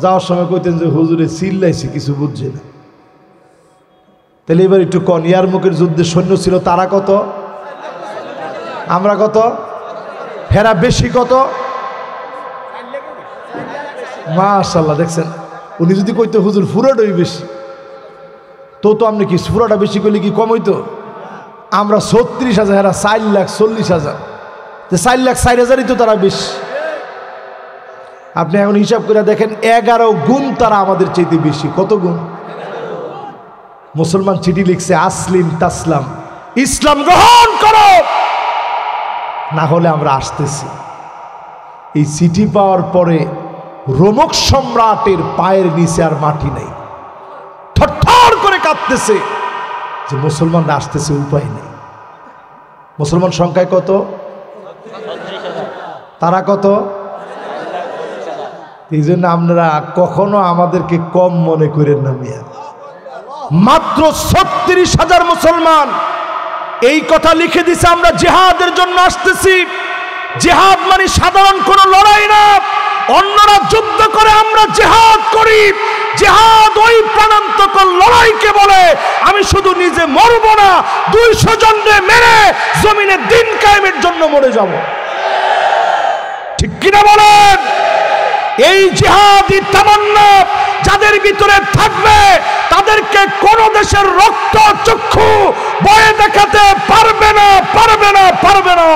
যাওয়ার সময় কইতেন যে হুজুরে চিল্লাইছি কিছু বুঝছে না। তাহলে এবার একটু কন, ইয়ারমুকের যুদ্ধে সৈন্য ছিল তারা কত, আমরা কত, হেরা বেশি কত? মাশাআল্লাহ, দেখছেন উনি যদি কইতো হুজুর ফুরাটাই বেশি, তো আপনি কি ফুরাটা বেশি করলে কি কম হইতো? আমরা 36,000, হেরা 4,40,000। তো 4,04,000ই তো তারা বেশি। আপনি এখন হিসাব করে দেখেন 11 গুণ তারা আমাদের চাইতে বেশি। কত গুণ? মুসলমান চিঠি লিখছে, আসলিম তাসলাম, ইসলাম গ্রহণ করো, না হলে আমরা আসতেছি। এই চিঠি পাওয়ার পরে রোমক সম্রাটের পায়ের নিচে আর মাটি নেই, থরথর করে কাঁপতেছে যে মুসলমানরা আসতেছে, উপায় নেই। মুসলমান সংখ্যায় কত? তারা কত? এই জন্য আপনারা কখনো আমাদেরকে কম মনে করেন না মিয়া। মাত্র ৩৬,০০০ মুসলমান এই কথা লিখে দিছে, আমরা জিহাদের জন্য আসতেছি। জিহাদ মানে সাধারণ কোনো লড়াই না, অন্যরা যুদ্ধ করে আমরা জিহাদ করি। জিহাদ ওই প্রাণান্তকর লড়াইকে বলে, আমি শুধু নিজে মরব না, ২০০ জনকে মেরে জমিনে দিন কায়েমের জন্য মরে যাব। ঠিক কিনা বলেন? এই জিহাদি তামান্না যাদের ভিতরে থাকবে তাদেরকে কোন দেশের রক্ত চক্ষু বয়ে দেখাতে পারবে না, পারবে না, পারবে না।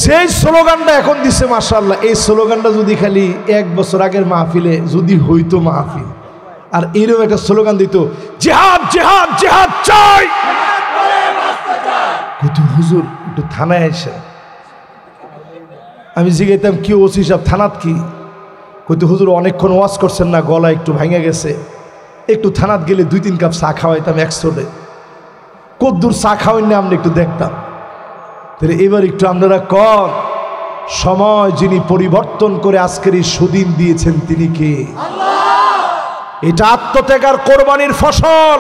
যে স্লোগানটা এখন দিছে মাশাআল্লাহ, এই স্লোগানটা যদি খালি ১ বছর আগের মাহফিলে যদি হইতো মাহফিল, আর এরকম একটা স্লোগান দিত, জিহাদ জিহাদ জিহাদ চাই, কত হুজুর একটু থানায় আসে। আমি জিজ্ঞাইতাম কি ওসি সাহেব থানাত কি? কত হুজুর অনেকক্ষণ ওয়াজ করছেন না, গলা একটু ভেঙে গেছে, একটু থানাত গেলে ২-৩ কাপ চা খাওয়াইতাম ১০০। কদ্দূর চা খাওয়াই না আমরা একটু দেখতাম। তাহলে এবার একটু আপনারা কন, সময় যিনি পরিবর্তন করে আজকের এই সুদিন দিয়েছেন তিনি কে? এটা আত্মত্যাগ আর কোরবানির ফসল।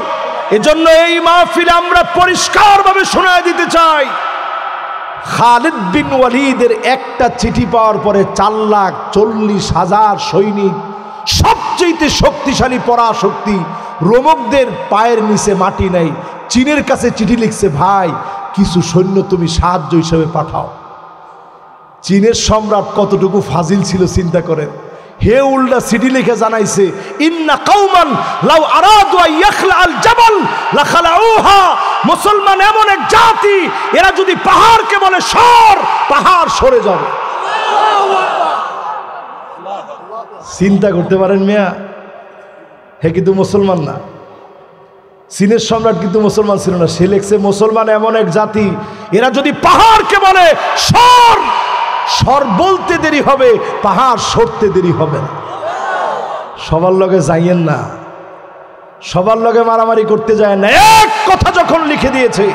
এজন্য এই মাহফিলে আমরা পরিষ্কারভাবে শোনায় দিতে চাই, খালিদ বিন ওয়ালিদের একটা চিঠি পাওয়ার পরে ৪,৪০,০০০ সৈনিক, সবচেয়ে শক্তিশালী পরাশক্তি, রোমকদের পায়ের নিচে মাটি নাই, চীনের কাছে চিঠি লিখছে, ভাই কিছু সৈন্য তুমি সাহায্য হিসেবে পাঠাও। চীনের সম্রাট কতটুকু ফাজিল ছিল চিন্তা করেন। হে উল্টা চিঠি লিখে জানাইছে, ইন্না কওমান লাউ আরাদু আন ইয়াখলাআল জাবাল লাখালাউহা, মুসলমান এমন এক জাতি, এরা যদি পাহাড়কে বলে সর, পাহাড় সরে যাবে। চিন্তা করতে পারেন মিয়া, হে কিন্তু মুসলমান না। চীনের সম্রাট কিন্তু মুসলমান ছিল না, সে লিখছে মুসলমান এমন এক জাতি, এরা যদি পাহাড়কে বলে সর, সর বলতে দেরি হবে, পাহাড় সরতে দেরি হবে না। সবার লগে যাইয়েন না, সবার লগে মারামারি করতে যায় না। এক কথা যখন লিখে দিয়েছে,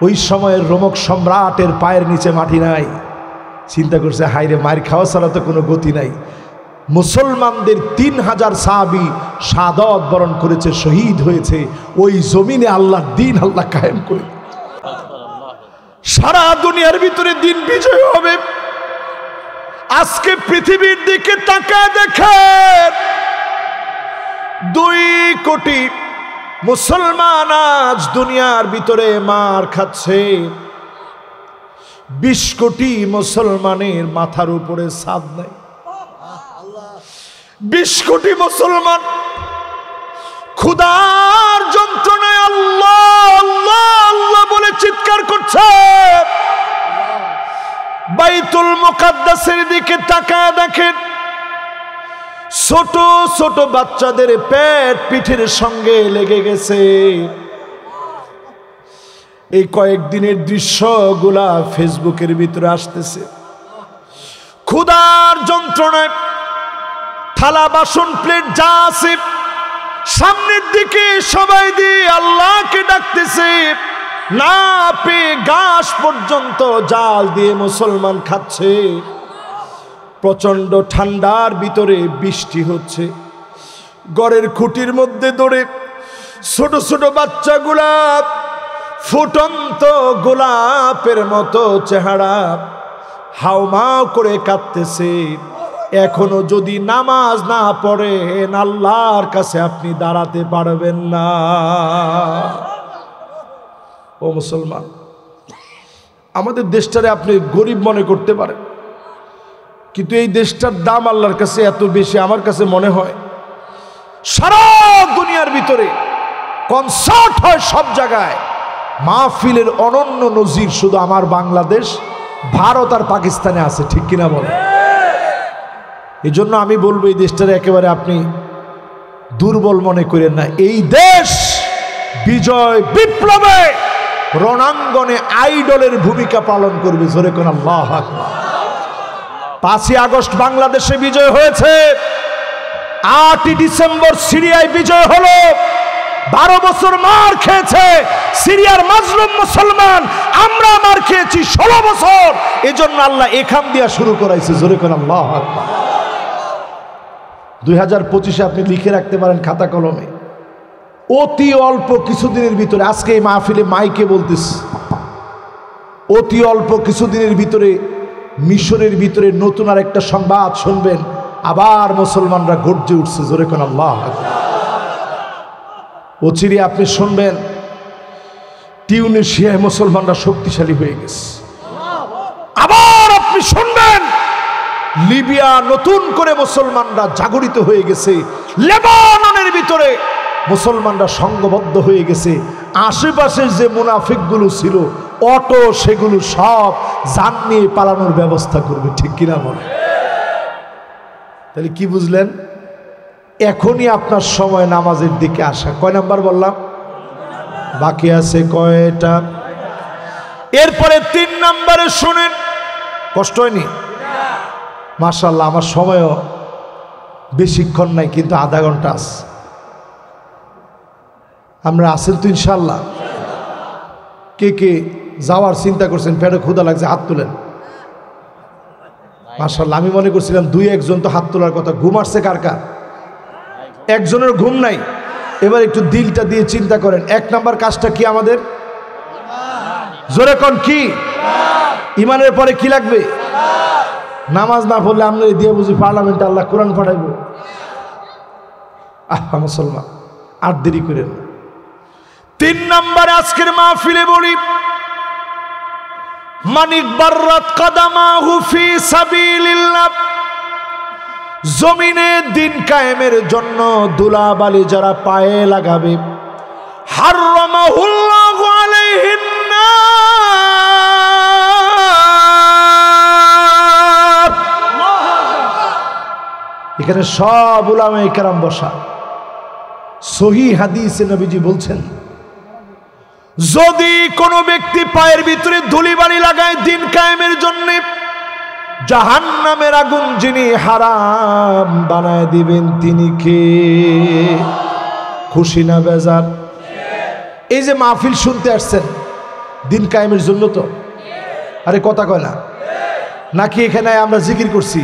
ওই সময়ের রোমক সম্রাটের পায়ের নিচে মাটি নাই। চিন্তা করছে, হাইরে মার খাওয়া ছাড়া তো কোনো গতি নাই। মুসলমানদের ৩,০০০ সাহাবী শাহাদাত বরণ করেছে, শহীদ হয়েছে। ওই জমিনে আল্লাহর দ্বীন আল্লাহ কায়েম করে, সারা দুনিয়ার ভিতরে দিন বিজয় হবে। আজকে পৃথিবীর দিকে তাকায় দেখেন, ২ কোটি মুসলমান আজ দুনিয়ার ভিতরে মার খাচ্ছে। ২০ কোটি মুসলমানের মাথার উপরে ছাদ নাই। ২০ কোটি মুসলমান ক্ষুধার যন্ত্রণায় আল্লাহ আল্লাহ আল্লাহ বলে চিৎকার করছে। বাইতুল মুকাদ্দাসের দিকে তাকায় দেখেন, ছোট ছোট বাচ্চাদের পেট পিঠের সঙ্গে লেগে গেছে। এই কয়েকদিনের দৃশ্যগুলা ফেসবুকের ভিতরে আসতেছে। ক্ষুধার যন্ত্রণায় থালা বাসন প্লেট যা আছে সামনের দিকে সবাই দিয়ে আল্লাহকে ডাকতেছে। না পেয়ে ঘাস পর্যন্ত জাল দিয়ে মুসলমান খাচ্ছে। প্রচন্ড ঠান্ডার ভিতরে বৃষ্টি হচ্ছে। ঘরের খুঁটির মধ্যে দৌড়ে ছোট ছোট বাচ্চাগুলা ফুটন্ত গোলাপের মতো চেহারা হাউমাউ করে কাঁদতেছে। এখনো যদি নামাজ না পড়েন আল্লাহর কাছে আপনি দাঁড়াতে পারবেন না। ও মুসলমান, আমাদের দেশটারে আপনি গরিব মনে করতে পারেন, কিন্তু এই দেশটার দাম আল্লাহর কাছে এত বেশি আমার কাছে মনে হয়। সারা দুনিয়ার ভিতরে কনসার্ট হয় সব জায়গায়। মাহফিলের অনন্য নজির শুধু আমার বাংলাদেশ, ভারত আর পাকিস্তানে আছে, ঠিক কিনা বলে? এই জন্য আমি বলবো এই দেশটারে একেবারে আপনি দুর্বল মনে করেন না। এই দেশ বিজয় বিপ্লবে রণাঙ্গনে আইডলের ভূমিকা পালন করবে। জোরে কোন আল্লাহু আকবার। 5ই আগস্ট বাংলাদেশে বিজয় হয়েছে, 8ই ডিসেম্বর সিরিয়ায় বিজয় হলো। 12 বছর মার খেয়েছে সিরিয়ার মাজলুম মুসলমান, আমরা মার খেয়েছি 16 বছর। এজন্য আল্লাহ এখান দিয়া শুরু করাইছে। জোরে কোন আল্লাহু আকবার। 2025-এ আপনি লিখে রাখতে পারেন খাতা কলমে, অতি অল্প কিছুদিনের ভিতরে, আজকে এই মাহফিলে মাইকে বলতেছি, অতি অল্প কিছুদিনের ভিতরে মিশরের ভিতরে নতুন আর একটা সংবাদ শুনবেন, আবার মুসলমানরা গর্জে উঠছে। জোরে কোন আল্লাহু আকবার। অচিরে আপনি শুনবেন টিউনিশিয়ায় মুসলমানরা শক্তিশালী হয়ে গেছে। আবার আপনি শুনবেন লিবিয়া নতুন করে মুসলমানরা জাগরিত হয়ে গেছে। লেবাননের ভিতরে মুসলমানরা সংঘবদ্ধ হয়ে গেছে। আশেপাশের যে মুনাফিকগুলো ছিল অটো, সেগুলো সব জান নিয়ে পালানোর ব্যবস্থা করবে, ঠিক কিনা বলে? তাহলে কি বুঝলেন? এখনই আপনার সময় নামাজের দিকে আসা। কয় নাম্বার বললাম? বাকি আছে কয়টা? এরপরে 3 নাম্বারে শুনেন, কষ্ট হয়নি? মাশাআল্লাহ, আমার সময়ও বেশিক্ষণ নাই, কিন্তু আধা ঘন্টা আছে। আমরা আছেন তো ইনশাল্লাহ? কে কে যাওয়ার চিন্তা করছেন, পেটে ক্ষুধা লাগছে, হাত তুলেন। মাশাআল্লাহ, আমি মনে করছিলাম 2-1 তো হাত তোলার কথা। ঘুম আসছে কার কার? একজনের ঘুম নাই। এবার একটু দিলটা দিয়ে চিন্তা করেন, 1 নাম্বার কাজটা কি আমাদের? জোরে কোন কি? ইমানের পরে কি লাগবে? নামাজ না পড়লে আমরা দিয়ে বুঝি পার্লামেন্টে আল্লাহ কোরআন পাঠাইব? মুসলমান আর দেরি করেন। 3 নাম্বারে আজকের মাহফিলে বলি, মানিক বাররাত কাদামাহু ফি সাবিলিল্লাহ, জমিনে দিন কায়েমের জন্য ধুলাবালি যারা পায়ে লাগাবে, হারামাহুল্লাহু আলাইহিন নার। এখানে সব উলামায়ে কেরাম বসা। সহিহ হাদিসে নবীজি বলছেন, যদি কোনো ব্যক্তি পায়ের ভিতরে ধুলিবালি লাগায় দিন কায়েমের জন্য, জাহান্নামের আগুন যিনি হারাম বানায় দিবেন তিনি কে? খুশি না বেজার? এই যে মাহফিল শুনতে আসছেন দিন কায়েমের জন্য তো? আরে কথা কয় না নাকি? এখানে আমরা জিকির করছি,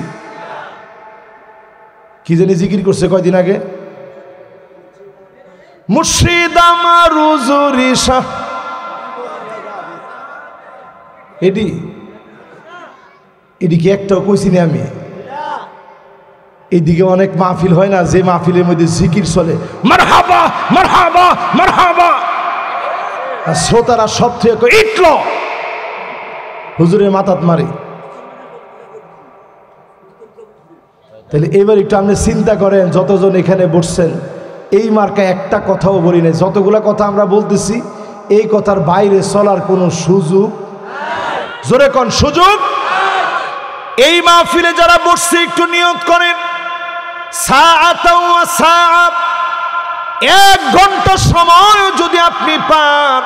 কি জানি জিকির করছে কয়দিন আগে, মুর্শিদ আমার হুজুরি শাহ। এদিকে একটাও কইছি না আমি। এইদিকে অনেক মাহফিল হয় না, যে মাহফিলের মধ্যে জিকির চলে, মারহাবা মারহাবা মারহাবা, আর শ্রোতারা সব থেকে ইটল হুজুরের মাথাত মারে। তাহলে এবার একটু আপনি চিন্তা করেন, যতজন এখানে বসছেন, এই মার্কা একটা কথাও বলি নাই। যতগুলা কথা আমরা বলতেছি, এই কথার বাইরে চলার কোনো সুযোগ, জোরে কোন সুযোগ? এই মাহফিলে যারা বসছে একটু নিয়ত করেন, সাআতাও ওয়া সাআ, 1 ঘন্টা সময় যদি আপনি পান,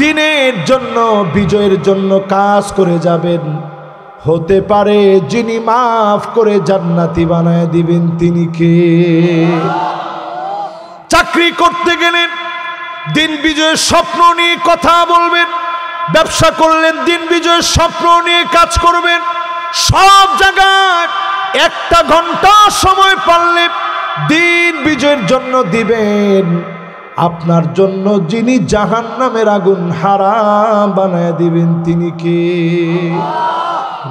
দিনের জন্য বিজয়ের জন্য কাজ করে যাবেন, হতে পারে যিনি মাফ করে জান্নাতি বানায় দিবেন তিনি কে? চাকরি করতে গেলেন দিন বিজয়ের স্বপ্ন নিয়ে কথা বলবেন, ব্যবসা করলেন দিন বিজয়ের স্বপ্ন নিয়ে কাজ করবেন। সব জায়গায় 1 ঘন্টা সময় পারলে দিন বিজয়ের জন্য দিবেন। আপনার জন্য যিনি জাহান্নামের আগুন হারাম বানায় দিবেন তিনি কে?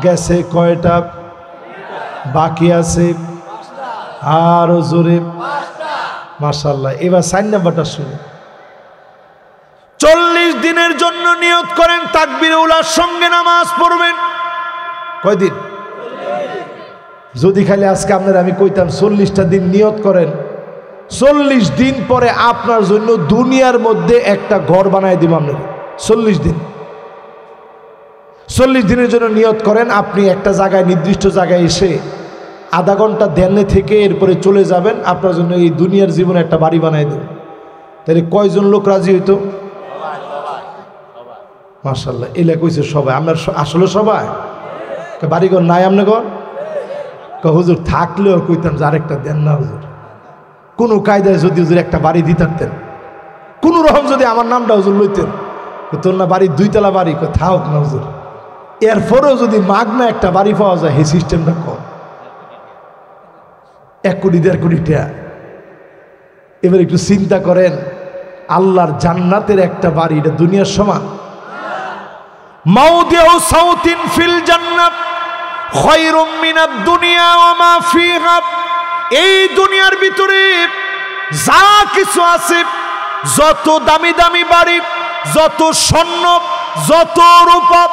গেছে কয়টা? বাকি আছে আরো জোরে। মাশাআল্লাহ। এবার 4 নাম্বারটা শুনে, 40 দিনের জন্য নিয়ত করেন তাকবীরে উলার সঙ্গে নামাজ পড়বেন। কয়দিন? যদি খালি আজকে আপনারা আমি কইতাম 40টা দিন নিয়ত করেন, 40 দিন পরে আপনার জন্য দুনিয়ার মধ্যে একটা ঘর বানায় দিব আমরা। 40 দিন, 40 দিনের জন্য নিয়ত করেন আপনি একটা জায়গায়, নির্দিষ্ট জায়গায় এসে আধা ঘন্টা ধ্যানে থেকে এরপরে চলে যাবেন, আপনার জন্য এই দুনিয়ার জীবনে একটা বাড়ি বানায় দেব। তাহলে কয়জন লোক রাজি হইতো? মাশাআল্লাহ, এলা কইছে সবাই। আপনার আসলে সবাই বাড়িঘর নাই আপনার ঘর? হুজুর থাকলেও কইতাম যে আরেকটা দেন না হুজুর, কোনো কায়দায় যদি হুজুর একটা বাড়ি দিতেন, কোনো রকম যদি আমার নামটা হুজুর লইতেন। তোর না বাড়ি 2 তলা বাড়ি, থাক না হুজুর, এরপরেও যদি মাগনা একটা বাড়ি পাওয়া যায়, এই সিস্টেমটা কম। 1 কোটি 1.5 কোটি টাকা। এবার একটু চিন্তা করেন, আল্লাহর জান্নাতের একটা বাড়ি, এটা দুনিয়ার সমান? মাউদিউ সাউতিন ফিল জান্নাত খায়রুম মিনাদ দুনিয়া ওয়া মা ফিহা। এই দুনিয়ার ভিতরে যা কিছু আছে, যত দামি দামি বাড়ি, যত স্বর্ণ, যত রূপা,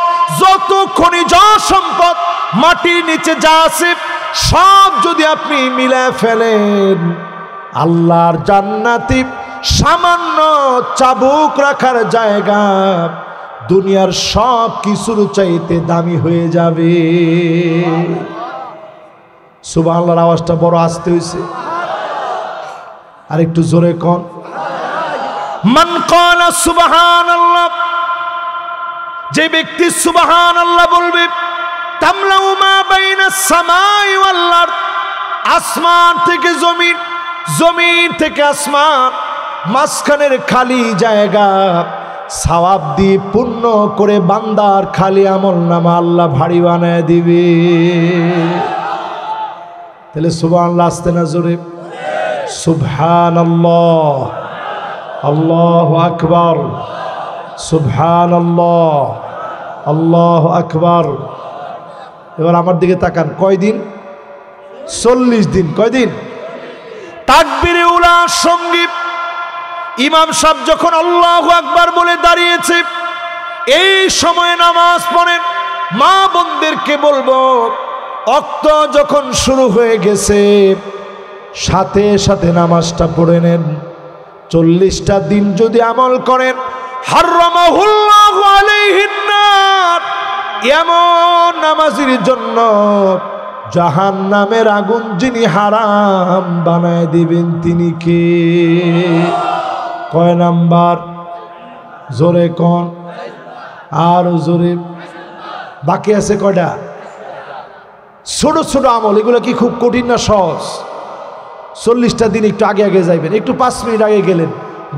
যত খনিজ সম্পদ, মাটির নিচে যা আছে, সব যদি আপনি মিলায় ফেলেন, আল্লাহর জান্নাতে সামান্য চাবুক রাখার জায়গা দুনিয়ার সব কিছুর চাইতে দামি হয়ে যাবে। সুবহানাল্লাহর আওয়াজটা বড় আসতে হইছে, আর একটু জোরে কোন। মান ক্বালা সুবহানাল্লাহ, যে ব্যক্তি সুবহানাল্লাহ বলবে, তামলাউ মা বাইনাস সামাই ওয়াল আরদ, আসমান থেকে জমিন, জমিন থেকে আসমান, মাঝখানের খালি জায়গা সওয়াব দিয়ে পূর্ণ করে বান্দার খালি আমল নামা আল্লাহ ভারী বানায় দিবে। তাহলে সুবহানাল্লাহ আসতে না জোরে? সুবহানাল্লাহ, আল্লাহু আকবার, সুবহানাল্লাহ, আল্লাহু আকবার। এবার আমার দিকে তাকান, কয়দিন? 40 দিন। কয়দিন? তাকবীরে উলার সঙ্গে ইমাম সাহেব যখন আল্লাহু আকবার বলে দাঁড়িয়েছে, এই সময়ে নামাজ পড়েন। মা বোনদেরকে বলবো, ওয়াক্ত যখন শুরু হয়ে গেছে, সাথে সাথে নামাজটা পড়ে নেন। 40টা দিন যদি আমল করেন, হারামাহুল্লাহু আলাইহিন নার, এমন নামাজের জন্য জাহান্নামের আগুন যিনি হারাম বানায় দিবেন, তিনি কে? কয় নাম্বার? জোরে কোন, আর জোরে। বাকি আছে কয়টা? ছোট ছোট আমল, এগুলো কি খুব কঠিন না সহজ? 40টা দিন একটু আগে আগে যাইবেন, একটু 5 মিনিট আগে গেলেন,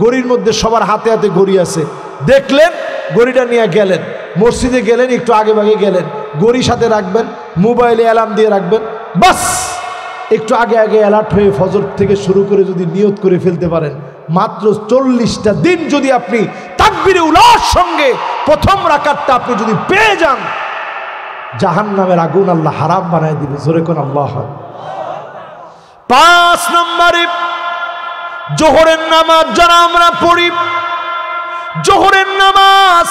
গড়ির মধ্যে সবার হাতে হাতে ঘড়ি আছে, দেখলেন, ঘড়িটা নিয়ে গেলেন, মসজিদে গেলেন, একটু আগে ভাগে গেলেন, ঘড়ি সাথে রাখবেন, মোবাইলে অ্যালার্ম দিয়ে রাখবেন, বাস একটু আগে আগে অ্যালার্ট হয়ে ফজর থেকে শুরু করে যদি নিয়ত করে ফেলতে পারেন, মাত্র 40টা দিন যদি আপনি তাকবীরে উলার সঙ্গে প্রথম রাকাতটা আপনি যদি পেয়ে যান, জাহান্নামের আগুন আল্লাহ হারাম বানায় দিবে। জোরে কোন আল্লাহ। 5 নম্বরে জোহরের নামাজ যারা আমরা পড়ি, জোহরের নামাজ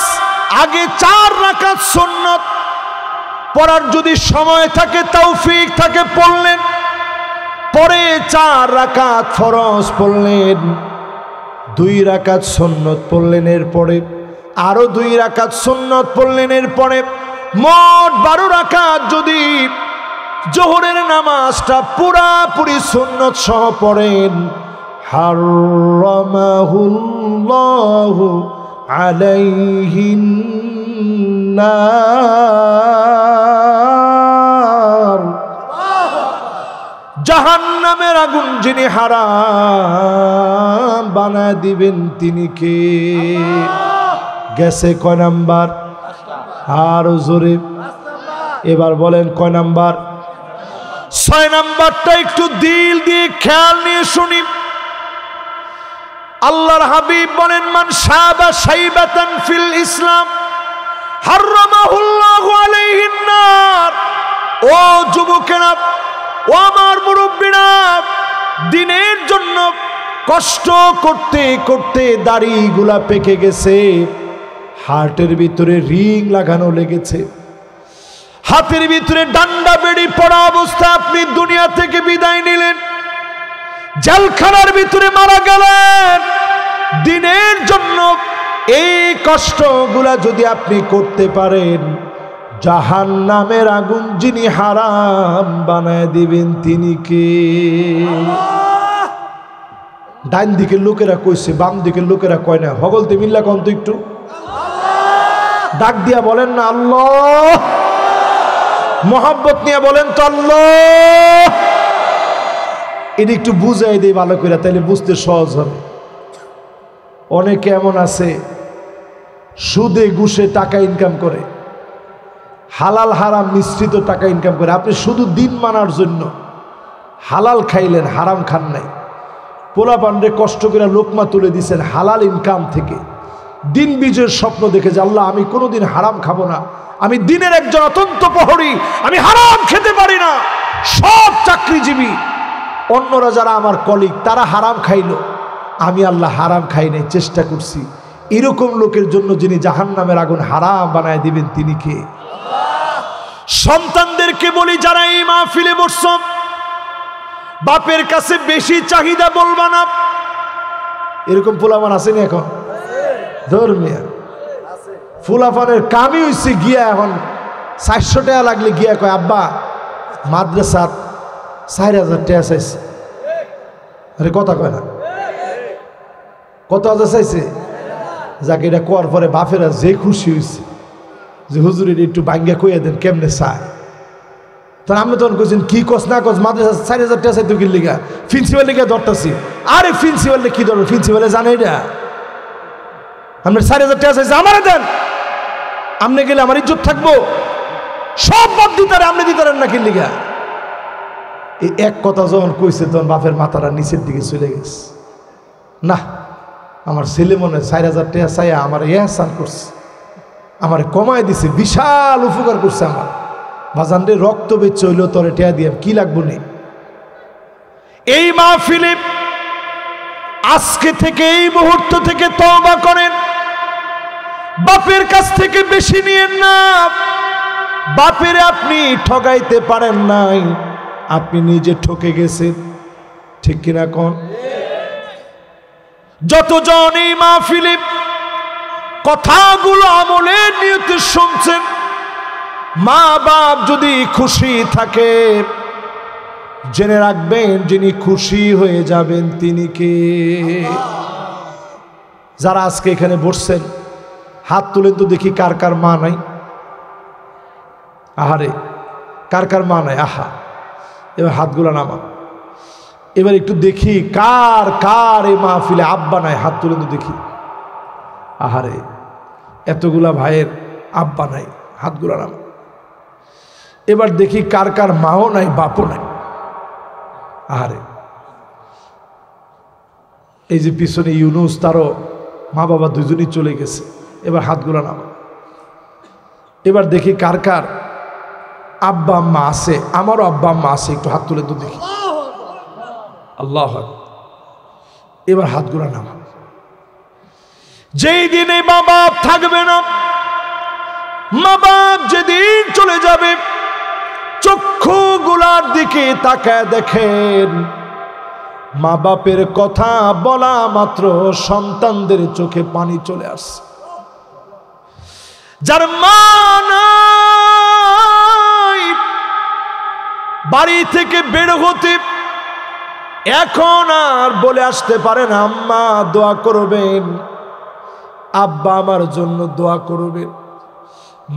আগে 4 রাকাত সুন্নাত পড়ার যদি সময় থাকে, তৌফিক থাকে, পড়লেন, পরে 4 রাকাত ফরজ পড়লেন, 2 রাকাত সুন্নাত পড়লেন, এরপরে আরো 2 রাকাত সুন্নাত পড়লেন, এরপরে মোট 12 রাকাত যদি জোহরের নামাজটা পুরাপুরি সুন্নাত সহ পড়েন, হারামাহুল্লাহু আলাইহিন নার, জাহান্নামের আগুন যিনি হারাম বানায় দিবেন, তিনি কে? গেছে কয় নাম্বার? আর জোরে এবার বলেন কয় নাম্বার? 6 নাম্বারটা একটু দিল দিয়ে খেয়াল নিয়ে শুনি। আল্লাহর হাবিব বলেন, মান শাবা শাইবাতান ফিল ইসলাম হারামাহুল্লাহু আলাইহিন নার। ও যুবকেরা, ও আমার মুরব্বীরা, দিনের জন্য কষ্ট করতে করতে দাড়িগুলা পেকে গেছে, হার্টের ভিতরে রিং লাগানো লেগেছে, হাতের ভিতরে ডান্ডা বেড়ি পড়া অবস্থা আপনি দুনিয়া থেকে বিদায় নিলেন, জেলখানার ভিতরে মারা গেলেন দিনের জন্য। এই কষ্টগুলা যদি আপনি করতে পারেন, জাহান্নামের আগুন যিনি হারাম বানায় দিবেন তিনি কে? ডান দিকের লোকেরা কইছে, বাম দিকের লোকেরা কয় না। হগলতে মিল্লা কন্ত একটু ডাক দিয়া বলেন না আল্লাহ, মোহাব্বত নিয়ে বলেন তো আল্লাহ। এটা একটু বুঝাই দেই ভালো করে, তাইলে বুঝতে সহজ হবে। অনেকে এমন আছে সুদে ঘুষে টাকা ইনকাম করে, হালাল হারাম মিশ্রিত টাকা ইনকাম করে। আপনি শুধু দিন মানার জন্য হালাল খাইলেন, হারাম খান নাই। পোলা পান্ডে কষ্ট করে লোকমা তুলে দিছেন হালাল ইনকাম থেকে। দিন বিজয়ের স্বপ্ন দেখে যে আল্লাহ আমি কোনোদিন হারাম খাবো না, আমি দিনের একজন অত্যন্ত প্রহরী, আমি হারাম খেতে পারি না। সব চাকরিজীবী অন্যরা যারা আমার কলিগ তারা হারাম খাইলো, আমি আল্লাহ হারাম খাই নাই, চেষ্টা করছি। এরকম লোকের জন্য যিনি জাহান্নামের আগুন হারাম বানায় দিবেন তিনি কে? সন্তানদেরকে বলি, যারা এই মাহফিলে বসছ, বাপের কাছে বেশি চাহিদা বলবা না। এরকম পোলাপান আসেনি এখন? ধর্মিয়া ফুলাফানের কামই হইছে গিয়া এখন 400 টাকা লাগলে গিয়া কয় আব্বা মাদ্রাসার 4000 টাকা চাইছে। আরে কথা কয় না, কত হাজার চাইছে? যাকে এটা কোয়ার পরে বাপেরা যে খুশি হয়েছে যে হুজুরের একটু বাঙ্গা কইয়া দেন কেমনে চায়। তখন আপনি তখন কইছেন কি কস না কস, মাদ্রাসা 4000 টাকা চাইতো কি লিগা? প্রিন্সিপাল লিগা ধরতেছি। আরে প্রিন্সিপালে কি ধরবে? প্রিন্সিপালে জানে এটা আপনি 4000 টাকা চাইছে, আমারে দেন। আপনি গেলে আমার ইজ্জত থাকবো? সব বাদ দিতারে, আপনি দিতারেন না কি লিগা? এই এক কথা যখন কইছে তখন বাপের মাথাটা নিচের দিকে চলে গেছে। না, আমার ছেলে মনে 4000 টাকা চাইয়া আমার এহসান করছে, আমার কমায় দিছে, বিশাল উপকার করছে আমার। বাজানরে রক্ত বেচে হইলেও তোরে টেয়া দিয়ে কি লাগবো নেই। এই মাহফিলে আজকে থেকে, এই মুহূর্ত থেকে তওবা করেন। বাপের কাছ থেকে বেশি নিয়েন না। বাপের আপনি ঠগাইতে পারেন নাই, আপনি নিজে ঠকে গেছেন, ঠিক কিনা কোন? যতজন এই মাহফিলে কথাগুলো আমলের নিয়তে শুনছেন, মা বাপ যদি খুশি থাকে জেনে রাখবেন যিনি খুশি হয়ে যাবেন তিনি কে? যারা আজকে এখানে বসছেন হাত তুলেন তো দেখি কার কার মা নাই। আহারে, কার কার মা নাই? আহা, এবার হাতগুলো নামা। এবার একটু দেখি কার কার এই মাহফিলে আব্বা নাই, হাত তুলেন তো দেখি। আহারে, এতগুলা ভাইয়ের আব্বা নাই, হাতগুলো নামা। এবার দেখি কার কার মাও নাই, বাপও নাই। আহারে, এই যে পিছনে ইউনুস, তারও মা বাবা দুজনই চলে গেছে। এবার হাতগুলো নামা। এবার দেখি কার কার আব্বা আম্মা আছে, আমারও আব্বা আম্মা আছে, একটু হাত তুলে তো দেখি। আল্লাহ, এবার হাতগুলো নামা। যেই দিনে মা বাপ থাকবে না, মা বাপ যেদিন চলে যাবে, চক্ষুগুলার দিকে তাকায় দেখেন মা বাপের কথা বলা মাত্র সন্তানদের চোখে পানি চলে আসে। যার মা নাই, বাড়ি থেকে বের হতে এখন আর বলে আসতে পারে না আম্মা দোয়া করবেন, আব্বা আমার জন্য দোয়া করবেন।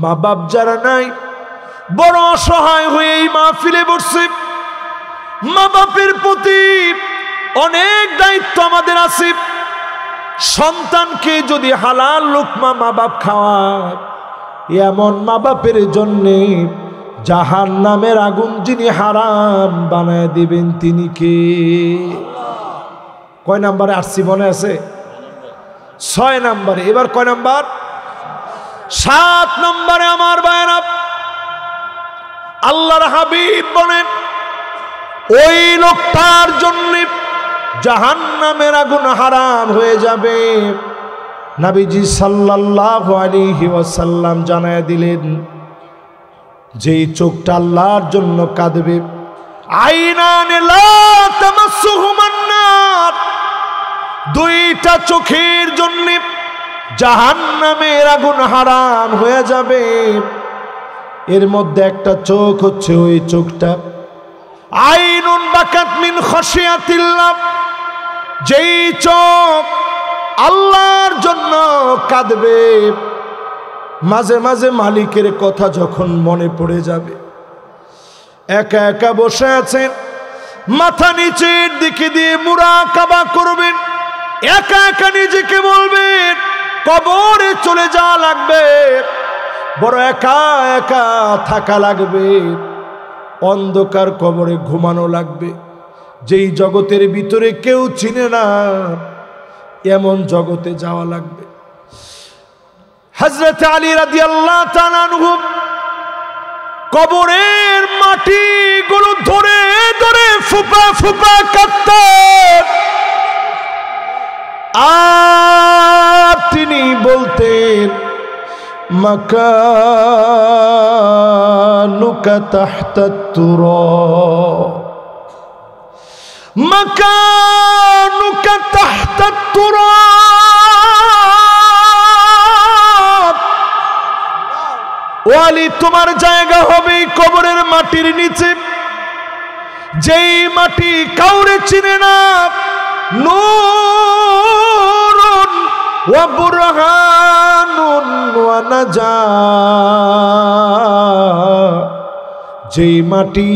মা বাপ যারা নাই, বড় অসহায় হয়ে এই মাহফিলে বসছে। মা বাপের প্রতি অনেক দায়িত্ব আমাদের আছে। সন্তানকে যদি হালাল লোকমা মা বাপ খাওয়ায়, এমন মা বাপের জন্যে জাহান্নামের আগুন যিনি হারাম বানায় দিবেন তিনি কে? কয় নাম্বারে আসছি মনে আছে? 6 নাম্বারে। এবার কয় নাম্বার? 7 নম্বরে। আমার ভাইয়েরা, আল্লাহর হাবিব বলেন ওই লোকটার জন্য জাহান্নামের আগুন হারাম হয়ে যাবে। নবীজি সাল্লাল্লাহু আলাইহি ওয়াসাল্লাম জানায় দিলেন, যেই চোখটা আল্লাহর জন্য কাঁদবে, আইনানে লা তামাসসুহুমান নার, দুইটা চোখের জন্য জাহান্নামের আগুন হারাম হয়ে যাবে। এর মধ্যে একটা চোখ হচ্ছে ওই চোখটা আইনুন বাকাত মিন খাশিয়াতিল্লাহ, যেই চোখ আল্লাহর জন্য কাঁদবে। মাঝে মাঝে মালিকের কথা যখন মনে পড়ে যাবে, একা একা বসে আছেন, মাথা নিচের দিকে দিয়ে মুরাকাবা করবেন, একা একা নিজেকে বলবেন কবরে চলে যাওয়া লাগবে, বড় একা একা থাকা লাগবে, অন্ধকার কবরে ঘুমানো লাগবে, যেই জগতের ভিতরে কেউ চিনে না এমন জগতে যাওয়া লাগবে। হযরত আলী রাদিয়াল্লাহু তাআলা আনহু কবরের মাটিগুলো ধরে ধরে ফুপা ফুপা কাঁদতেন, আর তিনি বলতেন মাকানুকা তাহতাত তুরাব, মাকানুকা তাহতাত তুরাব। ওয়ালি, তোমার জায়গা হবে কবরের মাটির নিচে, যেই মাটি কাউরে চিনে না। নূরুন ওয়া বুরহানুন ওয়া নাজাত, যেই মাটি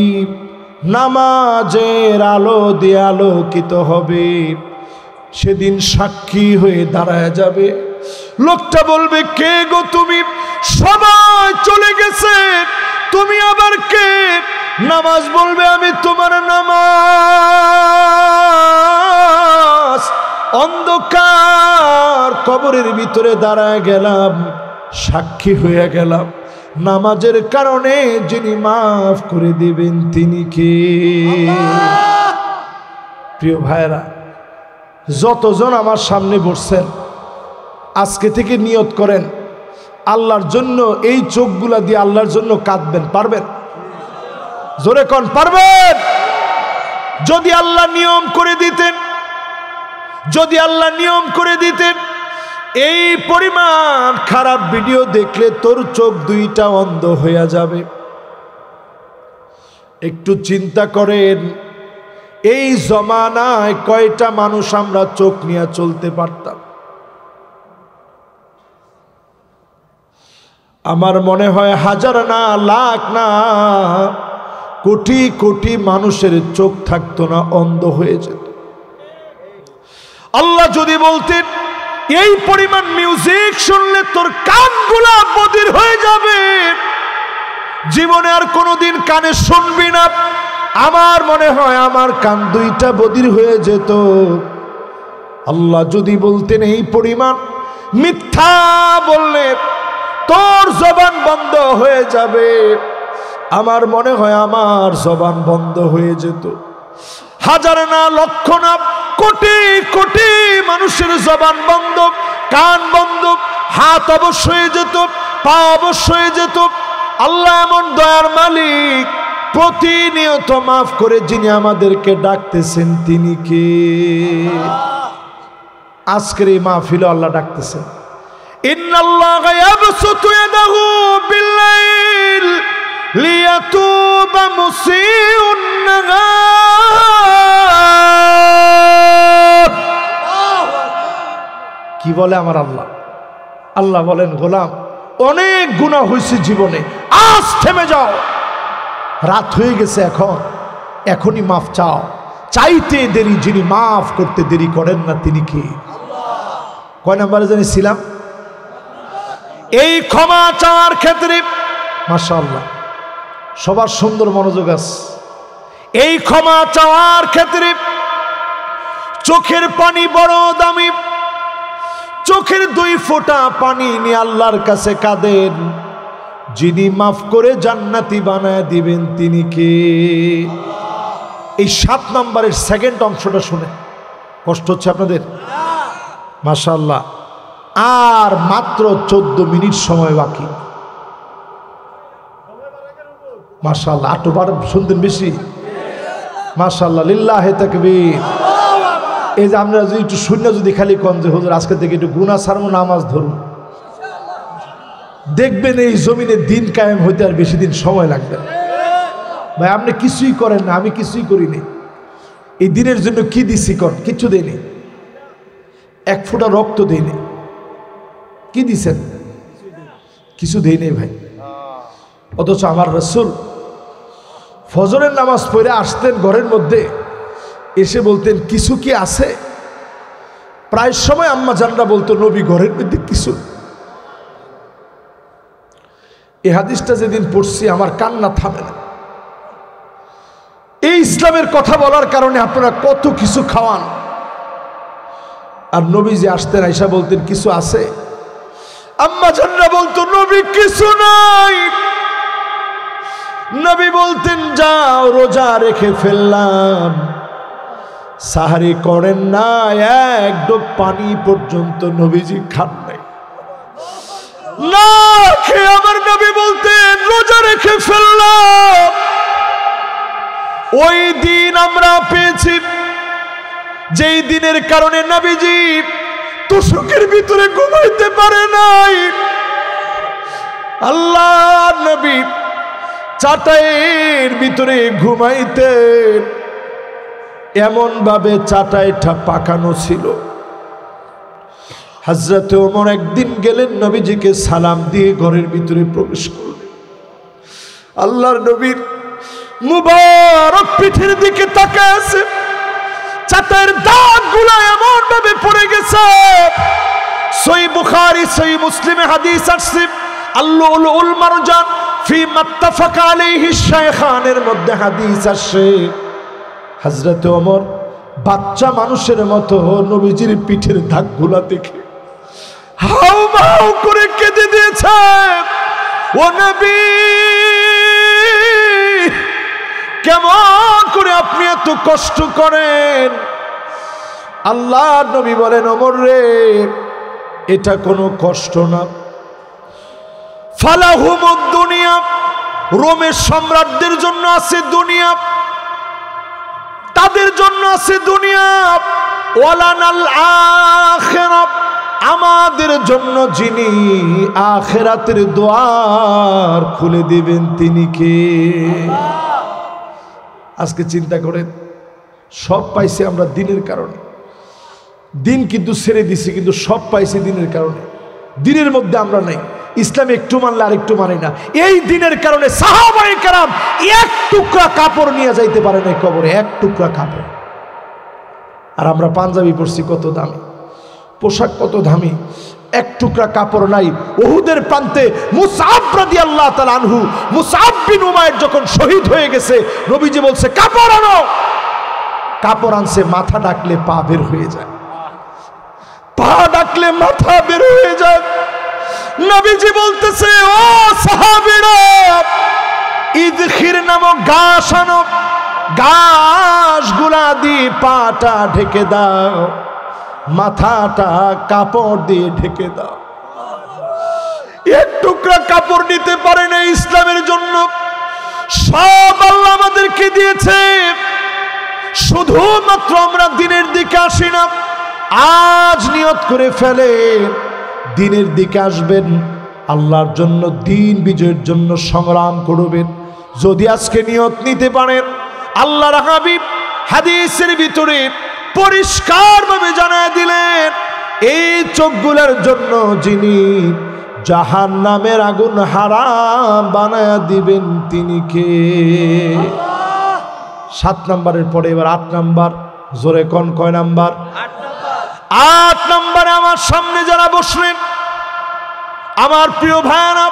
নামাজের আলো দিয়ে আলোকিত হবে, সেদিন সাক্ষী হয়ে দাঁড়ায় যাবে। লোকটা বলবে কে গো তুমি? সবাই চলে গেছে, তুমি আবার কে? নামাজ বলবে আমি তোমার নামাজ। অন্ধকার কবরের ভিতরে দাঁড়ায় গেলাম, সাক্ষী হয়ে গেলাম, নামাজের কারণে যিনি মাফ করে দিবেন তিনি কে? প্রিয় ভাইরা, যতজন আমার সামনে বসছেন আজকে থেকে নিয়ত করেন আল্লাহর জন্য এই চোখগুলা দিয়ে আল্লাহর জন্য কাঁদবেন। পারবেন? জোরে কোন পারবেন? যদি আল্লাহ নিয়ম করে দিতেন, যদি আল্লাহ নিয়ম করে দিতেন এই পরিমাণ খারাপ ভিডিও দেখলে তোর চোখ দুইটা অন্ধ হয়ে যাবে। একটু চিন্তা করেন, এই জমানায় কয়টা মানুষ আমরা চোখ নিয়ে চলতে পারতাম? আমার মনে হয় হাজার না, লাখ না, কোটি কোটি মানুষের চোখ থাকতো না, অন্ধ হয়ে যেত। আল্লাহ যদি বলতেন এই পরিমাণ মিউজিক শুনলে তোর কানগুলা বধির হয়ে যাবে, জীবনে আর কোনোদিন কানে শুনবি না, আমার মনে হয় আমার কান দুইটা বধির হয়ে যেত। আল্লাহ যদি বলতেন এই পরিমাণ মিথ্যা বললে তোর জবান বন্ধ হয়ে যাবে, আমার মনে হয় আমার জবান বন্ধ হয়ে যেত। হাজার না, লক্ষ না, কোটি কোটি মানুষের জবান বন্ধ, কান বন্ধ, হাত অবশ্যই যেত, পা অবশ্যই যেত। আল্লাহ এমন দয়ার মালিক, প্রতিনিয়ত মাফ করে যিনি আমাদেরকে ডাকতেছেন তিনি কে? আজকের এই মাহফিলে আল্লাহ ডাকতেছেন, ইন্নাল্লাহা ইয়াবসুতু ইয়াদাহু বিল্লাইল লিয়াতুবা মুসিউন নাহার। কি বলে আমার আল্লাহ? আল্লাহ বলেন গোলাম অনেক গুনাহ হয়েছে জীবনে, আজ থেমে যাও, রাত হয়ে গেছে, এখনই মাফ চাও। চাইতে দেরি, যিনি মাফ করতে দেরি করেন না তিনি কি? কয় নাম্বারে জানি ছিলাম? এই ক্ষমা চাওয়ার ক্ষেত্রে মাশাআল্লাহ সবার সুন্দর মনোযোগ আছে। এই ক্ষমা চাওয়ার ক্ষেত্রে চোখের পানি বড় দামি, চোখের দুই ফোঁটা পানি নিয়ে আল্লাহর কাছে কাঁদেন, যিনি মাফ করে জান্নাতি বানায় দিবেন তিনি কে? এই 7 নম্বরের সেকেন্ড অংশটা শুনে কষ্ট হচ্ছে আপনাদের? মাশাআল্লাহ, আর মাত্র 14 মিনিট সময় বাকি। মাশাআল্লাহ, 8 বার শুনতেন বেশি? মাশাআল্লাহ, লিল্লাহি তাকবীর। এই যে আমরা যদি একটু শূন্য যদি খালি কম যে হুজুর আজকে থেকে একটু গুনাহ ছাড়বো, নামাজ ধরুন, দেখবেন এই জমিনে দিন কায়েম হইতে আর বেশি দিন সময় লাগবে না। ভাই আপনি কিছুই করেন না, আমি কিছুই করিনি। এই দিনের জন্য কি দিছি কর? কিচ্ছু দেয়নি, এক ফোঁটা রক্ত দেয়নি। কি দিছেন? কিছু দেয়নি ভাই। অথচ আমার রাসূল ফজরের নামাজ পড়ে আসতেন ঘরের মধ্যে, এসে বলতেন কিছু কি আছে? প্রায় সময় আম্মা জানরা বলতো নবী ঘরের মধ্যে কিছু। এই হাদিসটা যেদিন পড়ছি আমার কান্না থামে না। এই ইসলামের কথা বলার কারণে আপনারা কত কিছু খাওয়ান, আর নবী যে আসতেন আয়েশা বলতেন কিছু আছে। আম্মা জানরা বলতো নবী কিছু নাই। নবী বলতেন যাও রোজা রেখে ফেললাম, সাহারি করেন না, এক ডোব পানি পর্যন্ত নবীজি খান নাই। না খেয়ে আমার নবী বলতেন রোজা রেখে ফেললাম। ওই দিন আমরা পেয়েছি যেই দিনের কারণে নবীজি তোশকের ভিতরে ঘুমাইতে পারে নাই। আল্লাহ নবী চাটাইয়ের ভিতরে ঘুমাইতেন, এমন ভাবে চাটাইটা পাকানো ছিল। হযরত ওমর একদিন গেলেন নবীজিকে সালাম দিয়ে ঘরের ভিতরে প্রবেশ করলেন। আল্লাহর নবীর মুবারক পিঠের দিকে তাকায় আছে, চাটাইয়ের দাগগুলো এমন ভাবে পড়ে গেছে। সহিহ বুখারী সহিহ মুসলিমে হাদিস আসছে, আল-লুলুল মারজান ফি মাত্তাফাকা আলাইহি শাইখানের মধ্যে হাদিস আসে, হযরত ওমর বাচ্চা মানুষের মতো নবীজির পিঠের দাগগুলা দেখে হাউমাউ করে কেঁদে দিয়েছে। ও নবী, কেমন করে আপনি এত কষ্ট করেন? আল্লাহ নবী বলেন ওমর রে, এটা কোনো কষ্ট না। ফালাহুমুদ দুনিয়া, রোমের সম্রাটদের জন্য আছে দুনিয়া, তাদের জন্য আছে দুনিয়া। ওয়ালানাল আখিরাত, আমাদের জন্য যিনি আখিরাতের দ্বার খুলে দিবেন তিনি কে? আজকে চিন্তা করেন, সব পাইছি আমরা দিনের কারণে। দিন কিন্তু ছেড়ে দিছি, কিন্তু সব পাইছি দিনের কারণে। দিনের মধ্যে আমরা নাই। ইসলাম একটু মানলে আর একটু মানে না। এই দিনের কারণে সাহাবায়ে কেরাম এক টুকরা কাপড় নিয়ে যাইতে পারে না কবরে, এক টুকরা কাপড়। আর আমরা পাঞ্জাবি পরছি কত দামি, পোশাক কত দামি, এক টুকরা কাপড় নাই। উহুদের প্রান্তে মুসআব রাদিয়াল্লাহু তাআলা আনহু, মুসআব বিন উমাইর যখন শহীদ হয়ে গেছে, নবীজি বলছে কাপড় আনো। কাপড় আনছে, মাথা ডাকলে পা বের হয়ে যায়, পা ডাকলে মাথা বের হয়ে যায়। নবীজি বলতেছে ও সাহাবীরা, ইদখির নামক ঘাস আনো, ঘাসগুলা দিয়ে পাটা ঢেকে দাও, মাথাটা কাপড় দিয়ে ঢেকে দাও। এক টুকরা কাপড় নিতে পারে না ইসলামের জন্য। সব আল্লাহ আমাদেরকে দিয়েছে, শুধুমাত্র আমরা দিনের দিকে আসি না। আজ নিয়ত করে ফেলে দিনের দিকে আসবেন, আল্লাহর জন্য, দিন বিজয়ের জন্য সংগ্রাম করবেন। যদি আজকে নিয়ত নিতে পারেন, আল্লাহর হাবিব হাদিসের ভিতরে পরিষ্কারভাবে জানায় দিলেন, এই চোখগুলোর জন্য যিনি জাহান্নামের আগুন হারাম বানায়া দিবেন তিনি কে? 7 নম্বরের পরে এবার 8 নম্বর। জোরে কোন কয় নাম্বার? 8 নম্বরে আমার সামনে যারা বসলেন, আমার প্রিয় ভাইরা,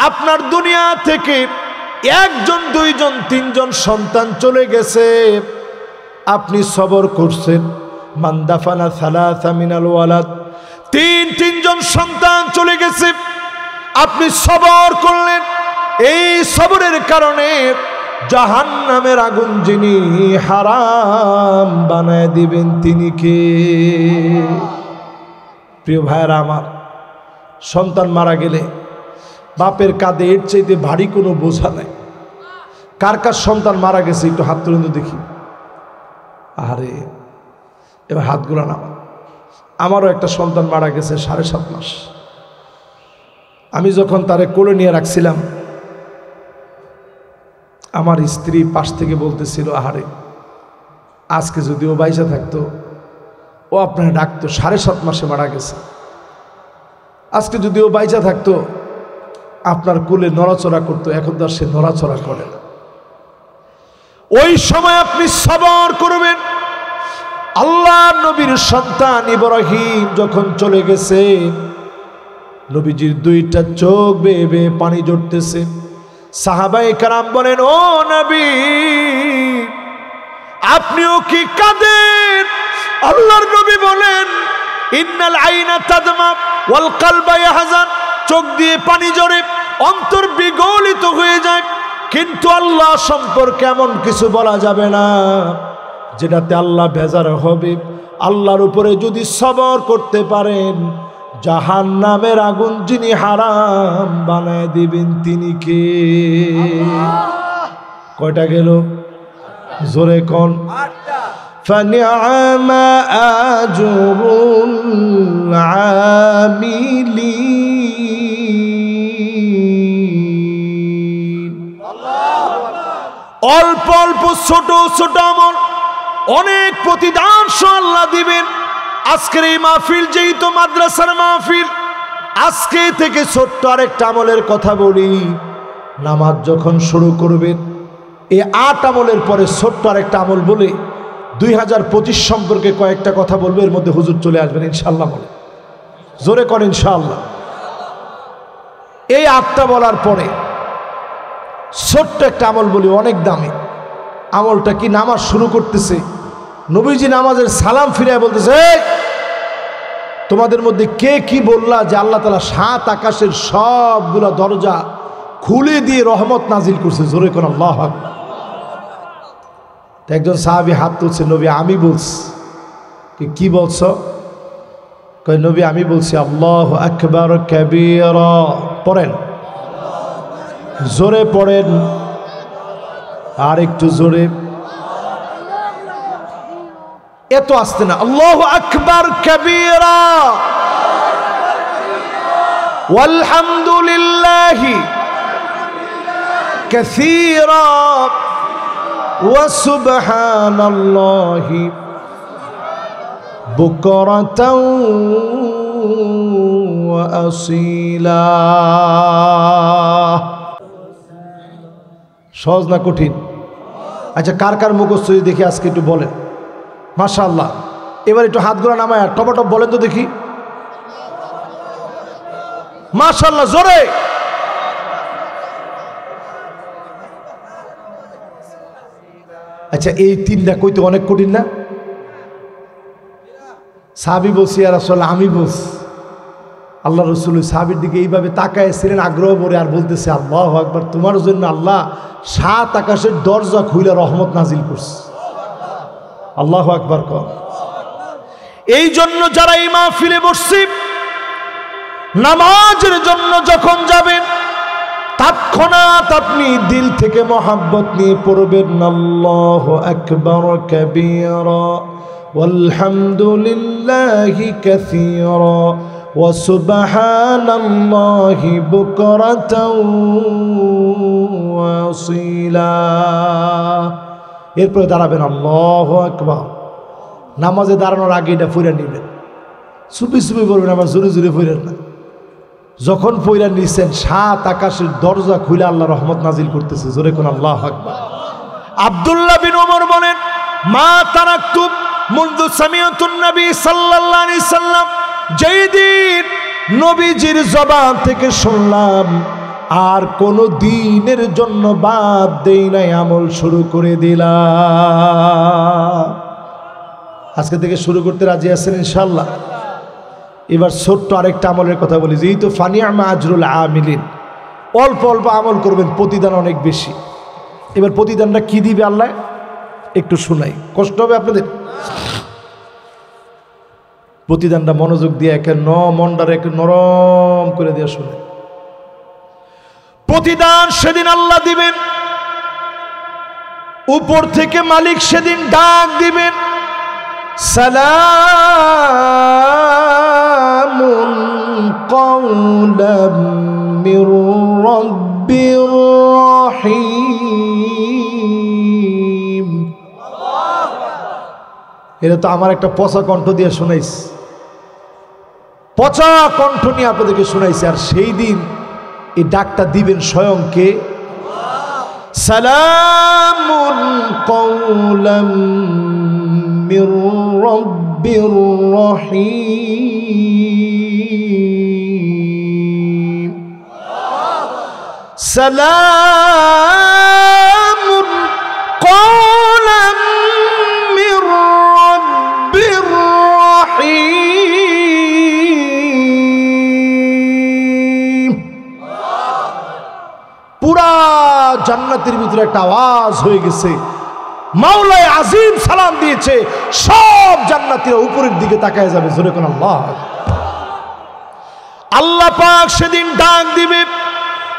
আপনার দুনিয়া থেকে 1 জন 2 জন 3 জন সন্তান চলে গেছে, আপনি সবর করছেন। মান্দাফানা সালাসা মিনাল ওয়ালাদ, 3 জন সন্তান চলে গেছে, আপনি সবর করলেন। এই সবরের কারণে জাহান্নামের আগুন যিনি হারাম বানায় দিবেন তিনি কে? প্রিয় ভাইরা আমার, সন্তান মারা গেলে বাপের কাঁধে এর চাইতে ভারী কোনো বোঝা নাই। কার কার সন্তান মারা গেছে একটু হাত তুলে দেখি। আরে এবার হাতগুলো নামা। আমারও একটা সন্তান মারা গেছে 7.5 মাস। আমি যখন তারে কোলে নিয়ে রাখছিলাম, আমার স্ত্রী পাশ থেকে বলতেছিল, আহারে আজকে যদি ও বাইসা থাকতো, ও আপনার ডাকতো, 7.5 মাসে মারা গেছে, আজকে যদি ও বাইসা থাকতো আপনার কোলে নড়াচড়া করতো, এখন তো আর সে নড়াচড়া করে না। ওই সময় আপনি সবর করবেন। আল্লাহ নবীর সন্তান ইব্রাহিম যখন চলে গেছে, নবীজির 2টা চোখ বেয়ে বেয়ে পানি ঝরতেছে। সাহাবায়ে কেরাম বলেন, ও নবী আপনিও কি কাঁদেন? আল্লাহর নবী বলেন, ইন্নাল আইনা তাদমা ওয়াল কলবা ইয়াহজান, চোখ দিয়ে পানি ঝরে, অন্তর বিগলিত হয়ে যায়, কিন্তু আল্লাহ সম্পর্কে এমন কিছু বলা যাবে না যেটাতে আল্লাহ বেজার হবে। আল্লাহর উপরে যদি সবর করতে পারেন, জাহান্নামের আগুন যিনি হারাম বানায় দিবেন তিনি কে? কয়টা গেল? জোরে কোন? ফানিআমা আজরুল আমিলিন। অল্প অল্প ছোট ছোট আমল অনেক প্রতিদান আল্লাহ দিবেন। আজকের এই মাহফিল যেহেতু মাদ্রাসার মাহফিল, আজকে থেকে ছোট্ট আরেকটা আমলের কথা বলি। নামাজ যখন শুরু করবেন, এই 8 আমলের পরে ছোট্ট আরেকটা আমল বলে 2025 সম্পর্কে কয়েকটা কথা বলবো। এর মধ্যে হুজুর চলে আসবেন ইনশাআল্লাহ। বলে জোরে করেন ইনশাআল্লাহ। এই 8টা বলার পরে ছোট্ট একটা আমল বলি, অনেক দামি আমলটা কি? নামাজ শুরু করতেছে, নবীজি নামাজের সালাম ফিরিয়ে বলতেছে, তোমাদের মধ্যে কে কি বললা যে আল্লাহ তাআলা 7 আকাশের সবগুলা দরজা খুলে দিয়ে রহমত নাজিল করছে? জোরে কোন আল্লাহু আকবার। একজন সাহাবী হাত তুলছে, নবী আমি বলছি। কি বলছ? কয় নবী আমি বলছি আল্লাহু আকবার কাবীরা। পড়েন, জোরে পড়েন, আর একটু জোরে। এত আসতে না, আল্লাহু আকবার কাবীরা ওয়ালহামদুলিল্লাহি কাসীরা ওয়া সুবহানাল্লাহি বুকরাতাও ওয়া আসীলা। সহজ না কঠিন? আচ্ছা, কার কার মুখস্থ দেখি আজকে একটু বলেন। মাশাআল্লাহ। এবার একটু হাতগুলো নামায় টপটপ বলেন তো দেখি। মাশাআল্লাহ, জোরে। আচ্ছা, এই 3টা কইতে অনেক কঠিন না? সাহাবী বলছি আর আসলে আমি বলছি, আল্লাহ রসুল সাহাবীর দিকে এইভাবে তাকাইছিলেন আগ্রহ ভরে, আর বলতেছে আল্লাহু আকবার, তোমার জন্য আল্লাহ 7 আকাশের দরজা খুলে রহমত নাজিল করছে। আল্লাহু আকবার কর। এই জন্য যারা এই মাহফিলে বসছি, নামাজের জন্য যখন যাবেন, তৎক্ষণাৎ আপনি দিল থেকে মহব্বত নিয়ে পড়বেন আল্লাহু আকবার কাবীরা ওয়ালহামদুলিল্লাহি কাসীরা ওয়া সুবহানাল্লাহি বুকরাতাও ওয়া আসীলা। এরপরে দাঁড়াবেন আল্লাহু আকবার। নামাজে দাঁড়ানোর আগে এটা পড়ে নেবেন, চুপি চুপি পড়বেন, আবার জোরে জোরে পড়েন না। যখন পড়ে নিছেন, 7 আকাশের দরজা খুলে আল্লাহ রহমত নাজিল করতেছে। জোরে কোন আল্লাহু আকবার। আব্দুল্লাহ বিন ওমর বলেন, মা তারাকতু মুনযু সামিআতুন নবী সাল্লাল্লাহু আলাইহি সাল্লাম, যেই দিন নবীজির জবান থেকে শুনলাম, আর কোনো দিনের জন্য বাদ দেই নাই, আমল শুরু করে দিলাম। আজকে থেকে শুরু করতে রাজি আছেন ইনশাআল্লাহ? এবার ছোট্ট আরেকটা আমলের কথা বলি। যেহেতু ফানিআমা আজরুল আমিলিন, অল্প অল্প আমল করবেন, প্রতিদান অনেক বেশি। এবার প্রতিদানটা কি দিবে আল্লাহ একটু শোনাই, কষ্ট হবে আপনাদের। প্রতিদানটা মনোযোগ দিয়ে একে মনটার একে নরম করে দিয়ে শুনে। প্রতিদান সেদিন আল্লাহ দিবেন উপর থেকে মালিক সেদিন ডাক দিবেন, সালামুন কাওলাম মির রাব্বির রহিম। এটা তো আমার একটা পচা কণ্ঠ দিয়ে শোনাইস, পচা কণ্ঠ নিয়ে আপনাদেরকে শোনাইছে। আর সেই দিন এই ডাকটা দিবেন স্বয়ং কে? সালামুন কাওলাম মির রাব্বির রহিম। সালামুন কাওলাম মির রাব্বির রহিম। পুরা জান্নাতের ভিতরে একটা আওয়াজ হয়ে গেছে, মাওলায়ে আজিম সালাম দিয়েছে, সব জান্নাতীরা উপরের দিকে তাকায় যাবে। জোরে কোন আল্লাহ। আল্লাহ পাক সেদিন ডাক দিবে,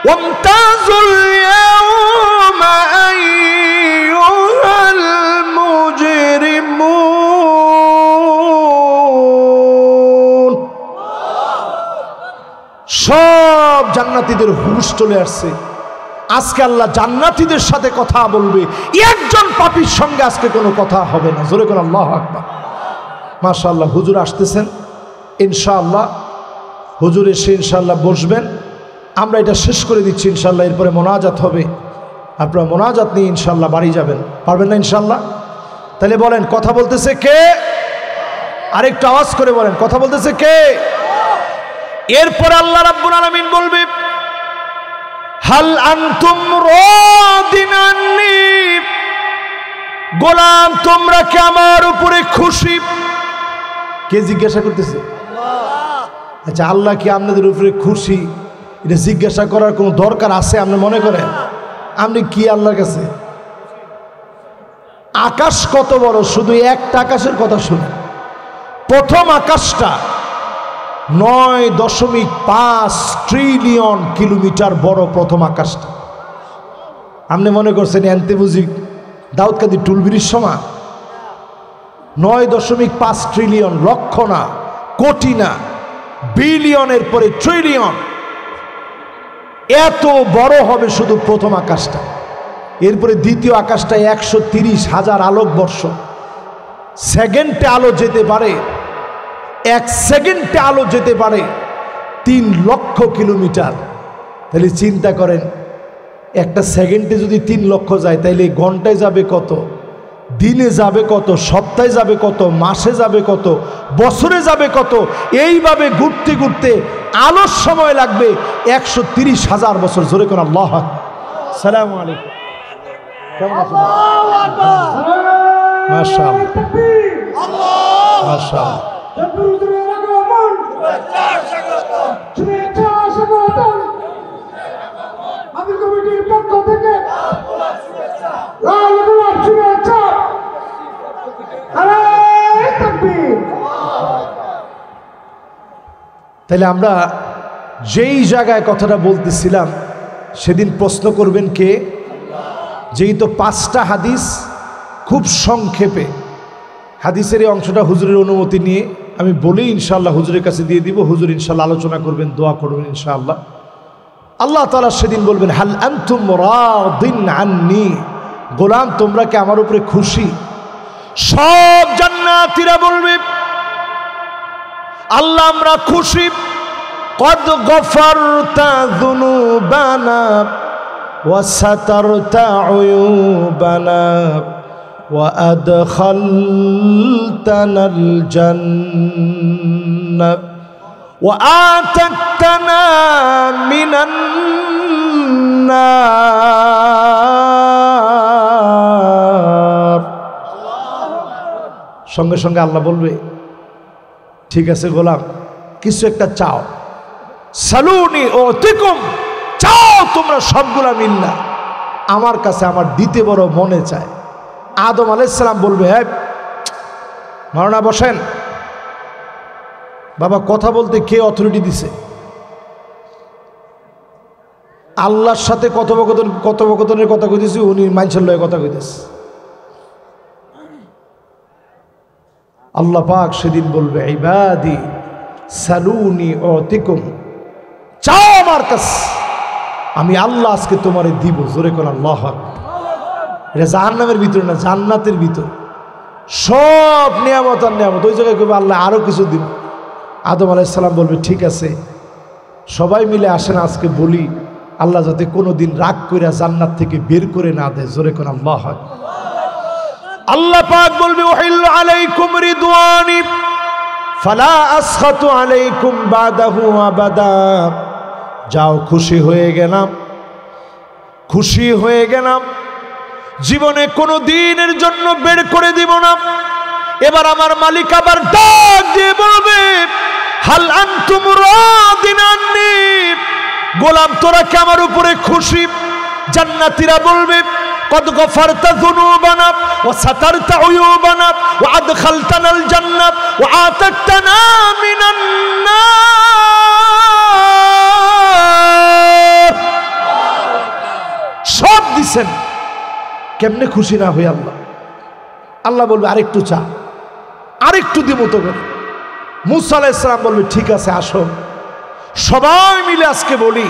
ওয়ামতাজুল ইয়াওমা আইয়ুহাল মুজরিমুন। সব জান্নাতীদের হুঁশ চলে আসছে। আজকে আল্লাহ জান্নাতীদের সাথে কথা বলবে, একজন পাপীর সঙ্গে আজকে কোনো কথা হবে না। জোরে করে আল্লাহু আকবার। মাশাআল্লাহ, হুজুর আসতেছেন ইনশাআল্লাহ। হুজুর এসে ইনশাআল্লাহ বসবেন, আমরা এটা শেষ করে দিচ্ছি ইনশাআল্লাহ। এরপরে মোনাজাত হবে, আপনারা মোনাজাত নিয়ে ইনশাআল্লাহ বাড়ি যাবেন, পারবেন না ইনশাআল্লাহ? তাহলে বলেন, কথা বলতেছে কে? আরেকটু আওয়াজ করে বলেন, কথা বলতেছে কে? এরপর আল্লাহ রাব্বুল আলামিন বলবে, হাল আনতুম রাদিন আন্নি, গোলাম তোমরা কি আমার উপরে খুশি? কে জিজ্ঞাসা করতেছে? আচ্ছা, আল্লাহ কি আপনাদের উপরে খুশি? এটা জিজ্ঞাসা করার কোনো দরকার আছে আপনি মনে করেন? আপনি কি আল্লাহর কাছে? আকাশ কত বড়, শুধু একটা আকাশের কথা শুনে। প্রথম আকাশটা 9.5 ট্রিলিয়ন কিলোমিটার বড়। প্রথম আকাশটা আপনি মনে করছেন এনতে বুঝি দাউদকাদি টুলবিরির সমান? 9.5 ট্রিলিয়ন, লক্ষ না, কোটি না, বিলিয়নের পরে ট্রিলিয়ন। এত বড় হবে শুধু প্রথম আকাশটা। এরপরে দ্বিতীয় আকাশটা 130,000 আলোকবর্ষ। সেকেন্ডে আলো যেতে পারে, 1 সেকেন্ডে আলো যেতে পারে 3 লক্ষ কিলোমিটার। তাহলে চিন্তা করেন, একটা সেকেন্ডে যদি 3 লক্ষ যায়, তাইলে ঘন্টায় যাবে কত, দিনে যাবে কত, সপ্তাহে যাবে কত, মাসে যাবে কত, বছরে যাবে কত। এইভাবে ঘুরতে ঘুরতে আলোর সময় লাগবে 130,000 বছর। জোরে কোন আল্লাহু আকবার। আসসালামু আলাইকুম, কেমন আছেন? মাশাআল্লাহ, মাশাআল্লাহ। তাহলে আমরা যেই জায়গায় কথাটা বলতেছিলাম, সেদিন প্রশ্ন করবেন কে? যেই তো 5টা হাদিস, খুব সংক্ষেপে হাদিসের এই অংশটা হুজুরের অনুমতি নিয়ে আমি বলি ইনশাআল্লাহ হুজুরের কাছে দিয়ে দিব। হুজুর ইনশাআল্লাহ আলোচনা করবেন, দোয়া করবেন ইনশাআল্লাহ। আল্লাহ তাআলা সেদিন বলবেন, হাল আনতুম রাদিন আন্নি, গোলাম তোমরা কি আমার উপরে খুশি? সব জান্নাতীরা বলবে, আল্লাহ আমরা খুশি। কদ গফারতা যুনুবানা ওয়া সাতারতা উয়ুবানা ওয়া আদখালতানাল জান্নাহ ওয়া আতাকতানা মিনান নার। সঙ্গে সঙ্গে আল্লাহ বলবে, ঠিক আছে গোলাম, কিছু একটা চাও। সালুনি ওতিকুম, চাও তোমরা সবগুলা মিল্লা। আমার কাছে আমার দিতে বড় মনে চায়। আদম আলাইহিস সালাম বলবে, হ্যাঁ মাওলানা বসেন। বাবা, কথা বলতে কে অথরিটি দিছে? আল্লাহর সাথে কথোপকথনের কথা কইতেছি, উনি মানুষের লয়ে কথা কইতেছে। আল্লাহ পাক সেদিন বলবে ইবাদি সালুনি অতিকুম, চাও আমার কাছে, আমি আল্লাহ আজকে তোমারে দিব। জোরে কোন আল্লাহু আকবার। এটা জাহান্নামের ভিতরে না, জান্নাতের ভিতর সব নিয়ামত আর নিয়ামত। ওই জায়গায় কবে আল্লাহ আরো কিছু দিব। আদম আলাইহিস সালাম বলবে ঠিক আছে, সবাই মিলে আসেন আজকে বলি, আল্লাহ যাতে কোনোদিন রাগ কইরা জান্নাত থেকে বের করে না দেয়। জোরে কোন আল্লাহু আকবার। আল্লাহ পাক বলবে উহিল্লু আলাইকুম রিদওয়ানি ফালা আসখাতু আলাইকুম বাদাহু আবাদা। যাও, খুশি হয়ে গেলাম, খুশি হয়ে গেলাম, জীবনে কোনো দিনের জন্য বের করে দিব না। এবার আমার মালিক আবার ডাক দিয়ে বলবে হাল আনতুম রাদিন আন্নি, গোলাম তোরা কি আমার উপরে খুশি? জান্নাতীরা বলবে কদ গফারতা যুনুবানা ওয়া সাতারতা উয়ুবানা ওয়া আদখালতানাল জান্নাত ওয়া আতাকতানা মিনান নার। সব দিছেন, কেমনে খুশি না হই আল্লাহ? আল্লাহ বলবে আরেকটু চা, আরেকটু দিব তো করে। মুসা আলাইহিস সালাম বলবে ঠিক আছে আসো, সবাই মিলে আজকে বলি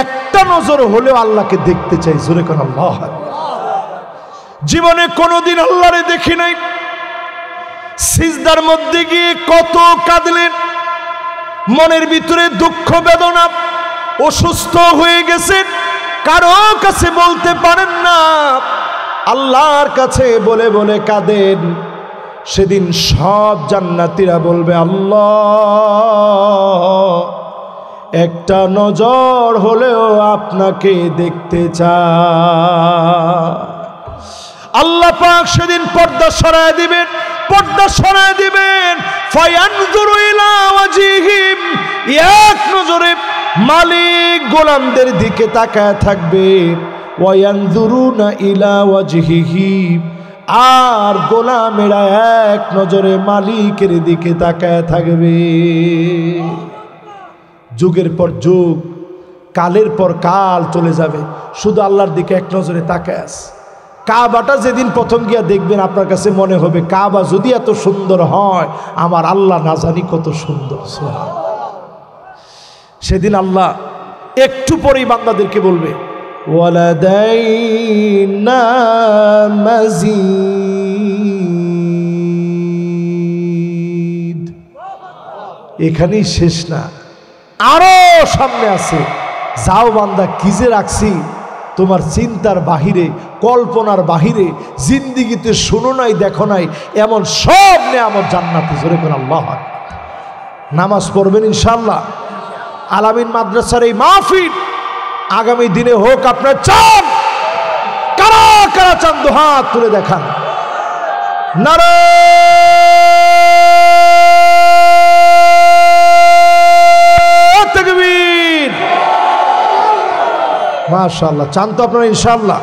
একটা নজর হলেও আল্লাহকে দেখতে চাই। জোরে কোন আল্লাহু আকবার। জীবনে কোনোদিন আল্লাহরে দেখি নাই, সিজদার মধ্যে গিয়ে কত কাঁদলেন, মনের ভিতরে দুঃখ বেদনা, অসুস্থ হয়ে গেছেন, কারো কাছে বলতে পারেন না, আল্লাহর কাছে বলে বলে কাঁদেন। সেদিন সব জান্নাতীরা বলবে আল্লাহ একটা নজর হলেও আপনাকে দেখতে চায়। আল্লাহ পাক সেদিন পর্দা সরায় দিবেন, পর্দা সরায় দিবেন। ফায়ানজুরু ইলা ওয়াজিহিম, এক নজরে মালিক গোলামদের দিকে তাকায় থাকবে। ওয়ায়ানজুরুনা ইলা ওয়াজহিহি, আর গোলামেরা এক নজরে মালিকের দিকে তাকায় থাকবে। যুগের পর যুগ, কালের পর কাল চলে যাবে, শুধু আল্লাহর দিকে এক নজরে তাকায় আছে। কাবাটা যেদিন প্রথম গিয়া দেখবেন আপনার কাছে মনে হবে কাবা যদি এত সুন্দর হয়, আমার আল্লাহ না জানি কত সুন্দর। সেদিন আল্লাহ একটু পরেই বান্দাদেরকে বলবে ওয়ালাদাইনা মাজিদ। এখানেই শেষ না, আরো সামনে আছে। যাও বান্দা, কি যে রাখছি তোমার চিন্তার বাহিরে, কল্পনার বাহিরে, জিন্দিগিতে শোনো নাই দেখো নাই এমন সব নেয়ামত জান্নাতে। জোরে করে আল্লাহু আকবার। নামাজ পড়বেন ইনশাআল্লাহ। আলামিন মাদ্রাসার এই মাহফিল আগামী দিনে হোক আপনার চান। কারা কারা চান দুহাত তুলে দেখান। নারে তাকবীর। মাশাআল্লাহ, চান তো আপনারা ইনশাআল্লাহ।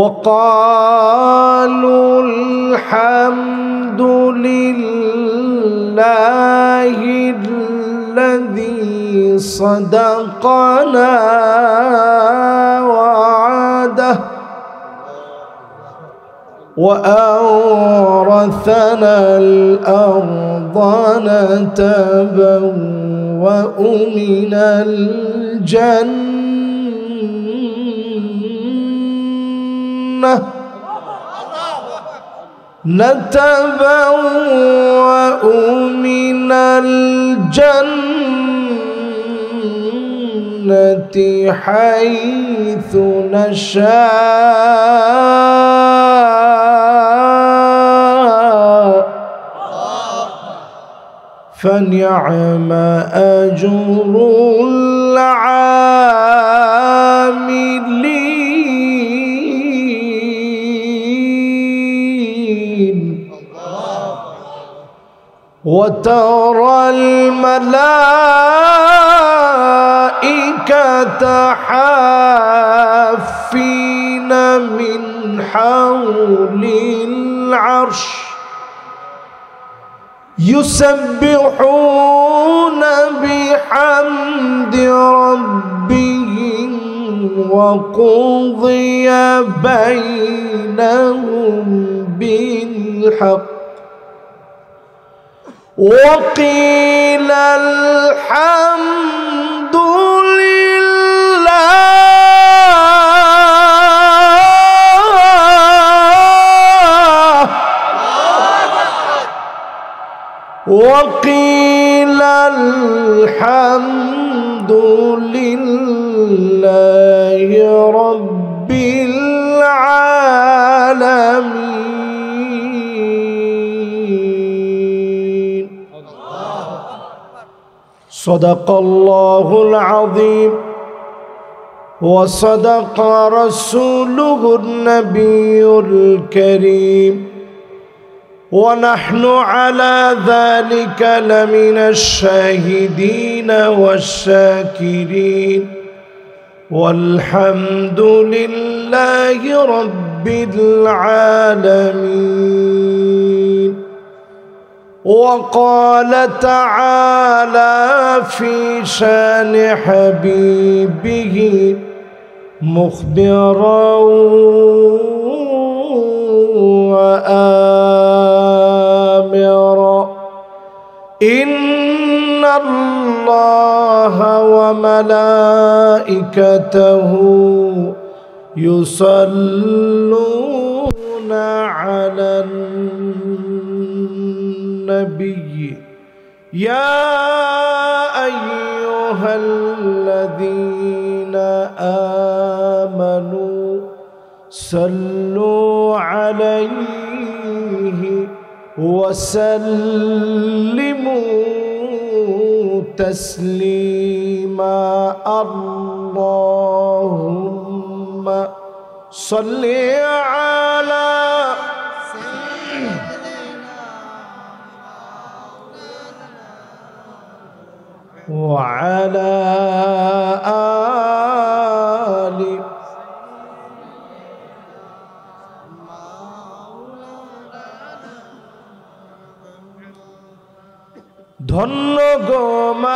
وقالوا الحمد لله الذي صدقنا وعده وأورثنا الأرض نتبوأ من الجنة نتبوأ من الجنة حيث نشاء فنعم أجر العاملين وترى الملائكة حافين من حول العرش يسبحون بحمد ربهم وقضي بينهم بالحق وقيل الحمد لله وقيل الحمد لله رب العالمين. صدق الله العظيم وصدق رسوله النبي الكريم ونحن على ذلك لمن الشاهدين والشاكرين والحمد لله رب العالمين. وقال تعالى في شان حبيبه مخبرا وآمرا إن الله وملائكته يصلون على النبي يا أيها الذين آمنوا صلوا عليه وسلموا تسليما. اللهم صل على وعلى آل ধন্য গো মা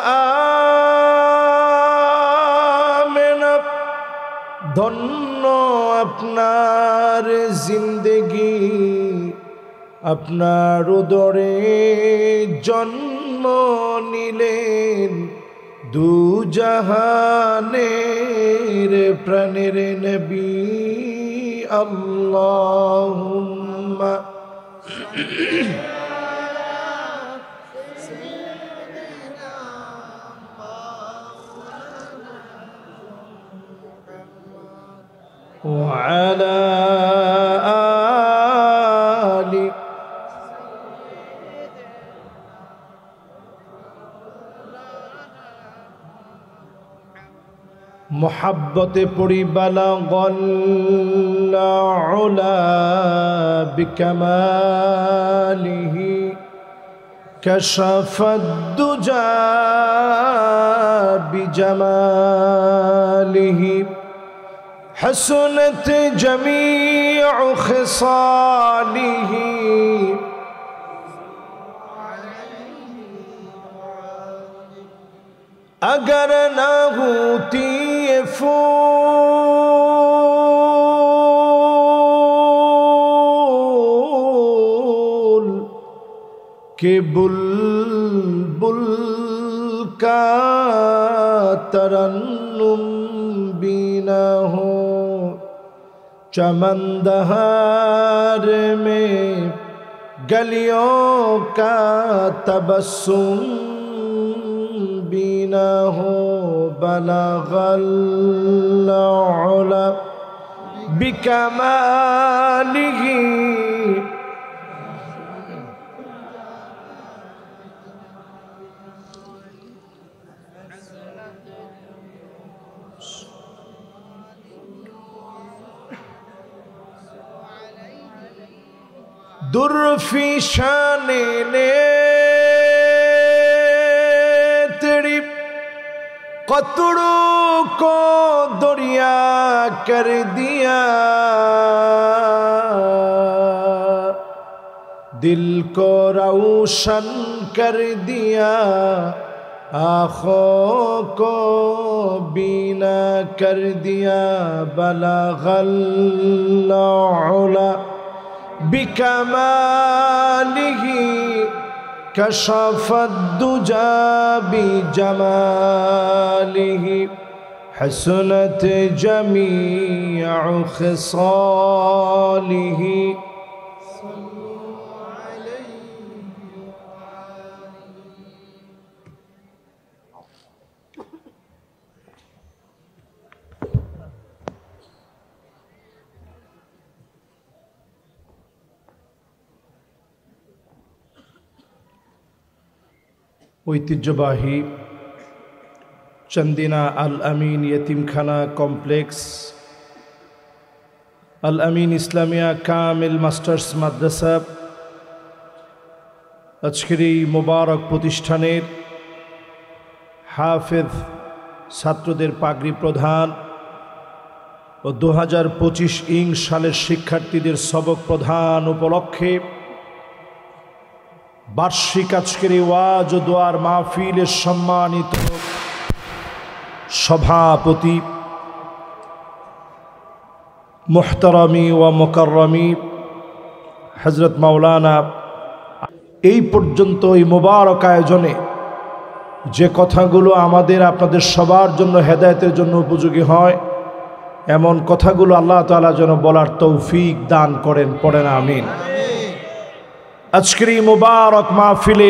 আমেনা, ধন্য আপনার জিন্দেগি, আপনার উদরে জন্ম নিলেন দু জাহানের প্রাণের নবী। আল্লাহুম্মা وعلى آل محبت پڑی بلغ العلا بكماله كشف الدجى بجماله حسنت جميع خصاله اگر نہ ہوتی یہ پھول کہ بلبل کا ترنم بھی نہ ہو، چمن دہار میں گلیوں کا تبسم بھی نہ ہو، بلغ العلا بکمالہ در فی شان نے تیری قطروں کو دریا کر دیا، دل کو روشن کر دیا، آنکھوں کو بینا کر دیا، بلغ العلا بکمالہ كشف الدجى بجماله حسنت جميع خصاله ঐতিহ্যবাহী চন্দিনা আল আমিন ইয়েতিমখানা কমপ্লেক্স, আল আমিন ইসলামিয়া কামিল মাস্টার্স মাদ্রাসা আজকের এই মোবারক প্রতিষ্ঠানের হাফেজ ছাত্রদের পাগড়ি প্রধান ও 2025 সালের শিক্ষার্থীদের সবক প্রধান উপলক্ষে বার্ষিক আজকের এই ওয়াজ ও দোয়ার মাহফিলের সম্মানিত সভাপতি মুহতারামি ওয়া মুকাররামি হযরত মাওলানা, এই পর্যন্ত এই মোবারক আয়োজনে যে কথাগুলো আমাদের আপনাদের সবার জন্য হেদায়েতের জন্য উপযোগী হয় এমন কথাগুলো আল্লাহ তাআলা যেন বলার তৌফিক দান করেন, পড়েন আমিন। আজকের এই মোবারক মাহফিলে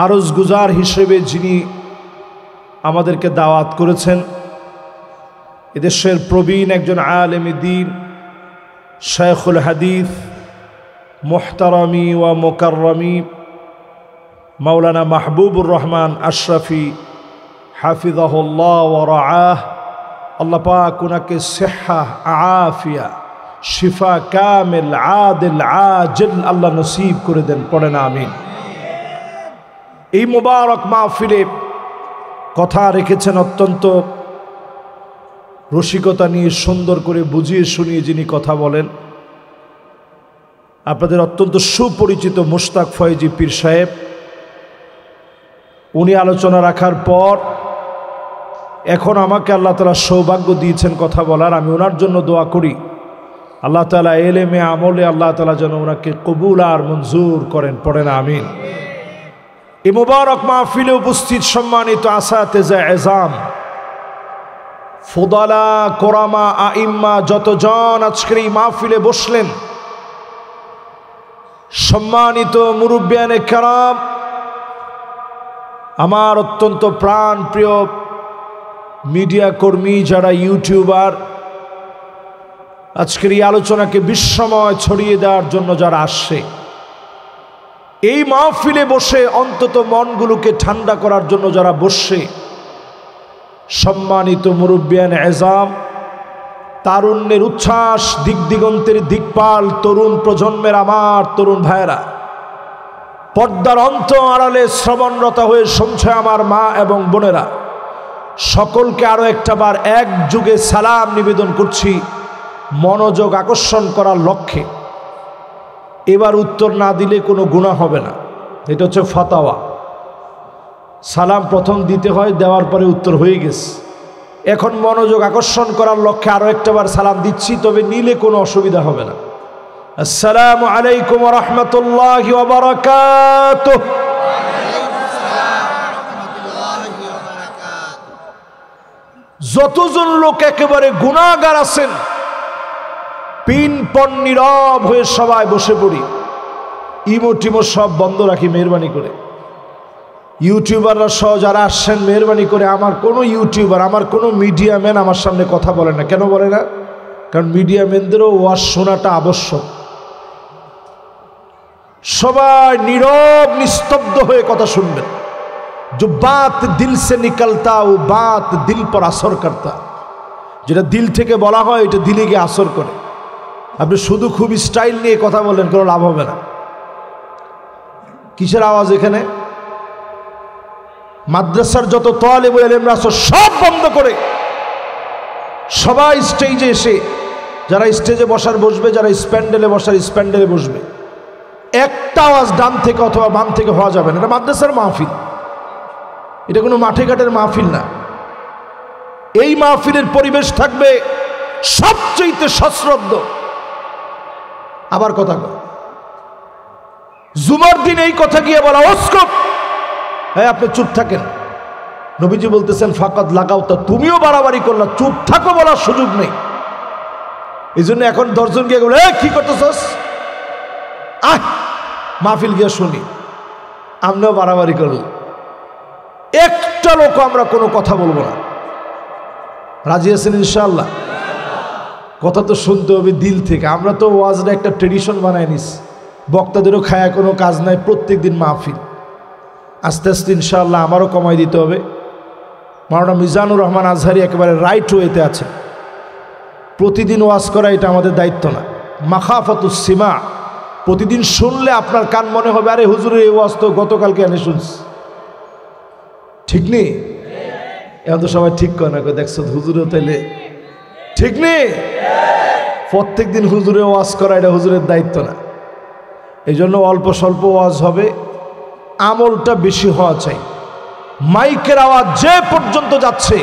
আরজ গুজার হিসেবে যিনি আমাদেরকে দাওয়াত করেছেন, এদেশের প্রবীণ একজন আলেম দ্বীন শায়খুল হাদিস মুহতারামি ওয়া মুকাররামি মাওলানা মাহবুবুর রহমান আশরাফি হাফিজাহুল্লাহ ওয়া রাআহ, আল্লাহ পাক ওনাকে সিহ্হা আফিয়া শিফা কামিল আদিল আজিল আল্লাহ নসিব করে দেন, পড়েন আমিন। এই মোবারক মাহফিলে কথা রেখেছেন অত্যন্ত রসিকতা নিয়ে, সুন্দর করে বুঝিয়ে শুনিয়ে যিনি কথা বলেন, আপনাদের অত্যন্ত সুপরিচিত মুশতাক ফয়েজি পীর সাহেব। উনি আলোচনা রাখার পর এখন আমাকে আল্লাহ তাআলা সৌভাগ্য দিয়েছেন কথা বলার, আমি ওনার জন্য দোয়া করি আল্লাহ তাআলা এলেমে আমলে আল্লাহ তাআলা যেন ওনাকে কবুল আর মঞ্জুর করেন, পড়েন আমিন। এই মুবারক মাহফিলে উপস্থিত সম্মানিত আসাতেজা এজাম, ফুদালা, কোরামা, আইম্মা যতজন আজকের এই মাহফিলে বসলেন, সম্মানিত মুরব্বিয়ানে কেরাম, আমার অত্যন্ত প্রাণ প্রিয় মিডিয়া কর্মী যারা ইউটিউবার, আজকের এই আলোচনাকে বিশ্বময় ছড়িয়ে দেওয়ার জন্য যারা আসছে, এই মাহফিলে বসে অন্তত মনগুলোকে ঠান্ডা করার জন্য যারা বসছে, সম্মানিত মুরব্বিয়ান এজাম, তারুণ্যের উচ্ছ্বাস, দিগদিগন্তের দিকপাল তরুণ প্রজন্মের আমার তরুণ ভাইয়েরা, পর্দার অন্ত আড়ালে শ্রবণরতা হয়ে শুনছে আমার মা এবং বোনেরা, সকলকে আরো একটা বার এক যুগে সালাম নিবেদন করছি মনোযোগ আকর্ষণ করার লক্ষ্যে। এবার উত্তর না দিলে কোনো গুনাহ হবে না, এটা হচ্ছে ফাতাওয়া। সালাম প্রথম দিতে হয়, দেওয়ার পরে উত্তর হয়ে গেছে। এখন মনোযোগ আকর্ষণ করার লক্ষ্যে আরো একটা বার সালাম দিচ্ছি, তবে নিলে কোনো অসুবিধা হবে না। আসসালামু আলাইকুম ওয়া রাহমাতুল্লাহি ওয়া বারাকাতুহু। যতজন লোক একেবারে গুনাহগার আছেন, পিনপন নীরব হয়ে সবাই বসে পড়ি, ইমো টিমো সব বন্ধ রাখি মেহরবানি করে। ইউটিউবাররা সহ যারা আসছেন মেহরবানি করে, আমার কোনো ইউটিউবার, আমার কোনো মিডিয়া ম্যান আমার সামনে কথা বলে না। কেন বলে না? কারণ মিডিয়া ম্যানদেরও ওয়াজ শোনাটা আবশ্যক। সবাই নীরব নিস্তব্ধ হয়ে কথা শুনবেন। जो बात दिल से निकलता वो बात दिल पर असर करता, যেটা দিল থেকে বলা হয় এটা দিলে গিয়ে আসর করে। আপনি শুধু খুব স্টাইল নিয়ে কথা বলেন, কোনো লাভ হবে না। কিসের আওয়াজ এখানে? মাদ্রাসার যত তালেবুল ইলম আছে সব বন্ধ করে সবাই স্টেজে এসে, যারা স্টেজে বসার বসবে, যারা স্প্যান্ডেলে বসার স্প্যান্ডেলে বসবে। একটা আওয়াজ ডান থেকে অথবা বাম থেকে হওয়া যাবে না। এটা মাদ্রাসার মাহফিল, এটা কোনো মাঠে ঘাটের মাহফিল না। এই মাহফিলের পরিবেশ থাকবে সবচেয়ে সশ্রদ্ধ। আবার কথা কর, জুমার দিন এই কথা গিয়ে বলা ওস্কোপ, হ্যাঁ আপনি চুপ থাকেন। নবীজি বলতেছেন ফাকাদ লাগাও, তা তুমিও বাড়াবাড়ি করলা, চুপ থাকো বলার সুযোগ নেই। এই জন্য এখন 10 জন গিয়ে বলে কি করতেছস, আহ মাহফিল গিয়ে শুনি, আমরাও বাড়াবাড়ি করল। একটা লোক আমরা কোনো কথা বলবো না। রাজি আছেন ইনশাআল্লাহ? কথা তো শুনতে হবে দিল থেকে। আমরা তো ওয়াজটা একটা ট্রেডিশন বানাই নিস, বক্তাদেরও খায়া কোনো কাজ নাই, প্রত্যেক দিন মাহফিল। আস্তে আস্তে ইনশাআল্লাহ আমারও কমাই দিতে হবে। মাওলানা মিজানুর রহমান আজহারি একেবারে রাইট ওয়েতে আছে, প্রতিদিন ওয়াজ করা এটা আমাদের দায়িত্ব না। মাখাফাতুস সিমা, প্রতিদিন শুনলে আপনার কান মনে হবে আরে হুজুরের এই ওয়াজ তো গতকালকে এনে শুনছি, ঠিক নেই? এখন তো সবাই ঠিক করে না, দেখছো হুজুরও তাইলে ঠিক নেই। প্রত্যেক দিন হুজুরে ওয়াজ করা এটা হুজুরের দায়িত্ব না। এই জন্য অল্প স্বল্প ওয়াজ হবে, আমলটা বেশি হওয়া চাই। মাইকের আওয়াজ যে পর্যন্ত যাচ্ছে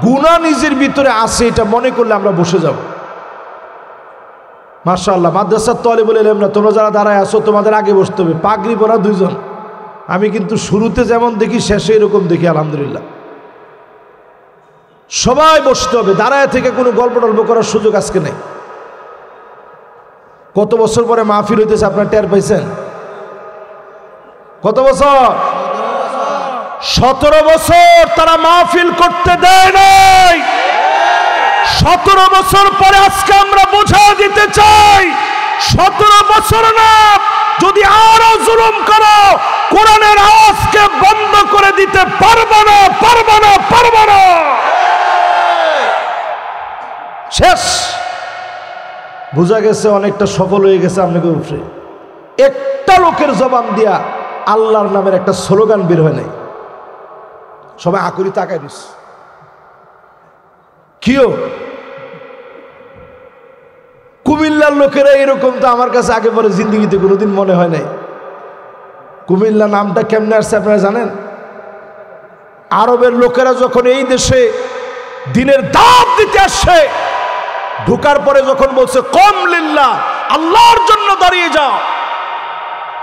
গুনাহ নিজের ভিতরে আছে এটা মনে করলে আমরা বসে যাব। মাশাআল্লাহ, মাদ্রাসার তালিবুল ইলমরা তোমরা যারা দাঁড়ায় আছো তোমাদের আগে বসতে হবে। পাগড়ি পরা 2 জন, আমি কিন্তু শুরুতে যেমন দেখি শেষে এরকম দেখি আলহামদুলিল্লাহ। সবাই বসতে হবে, দাঁড়ায় থেকে কোনো গল্প টল্প করার সুযোগ আজকে নেই। কত বছর পরে মাহফিল হইতেছে আপনারা টের পাইছেন? কত বছর? 17 বছর তারা মাহফিল করতে দেয় নাই। 17 বছর পরে আজকে আমরা বোঝা দিতে চাই 17 বছর না, যদি আরো জুলুম করো কোরআনের আওয়াজকে বন্ধ করে দিতে পারবে না, পারবে না, পারবে না। শেষ। বোঝা গেছে অনেকটা সফল হয়ে গেছে আপনাকে উপরে। একটা লোকের জবান দিয়া আল্লাহর নামের একটা স্লোগান বের হয় নাই। সবাই আকুরি তাকায় দিস। কিও কুমিল্লার লোকেরা এরকম তো আমার কাছে আগে পরে জিন্দগিতে কোনোদিন মনে হয় নাই। কুমিল্লা নামটা কেমনে আসছে আপনারা জানেন? আরবের লোকেরা যখন এই দেশে দিনের দাওয়াত দিতে আসছে, ঢোকার পরে যখন বলছে কম লিল্লাহ, আল্লাহর জন্য দাঁড়িয়ে যাও,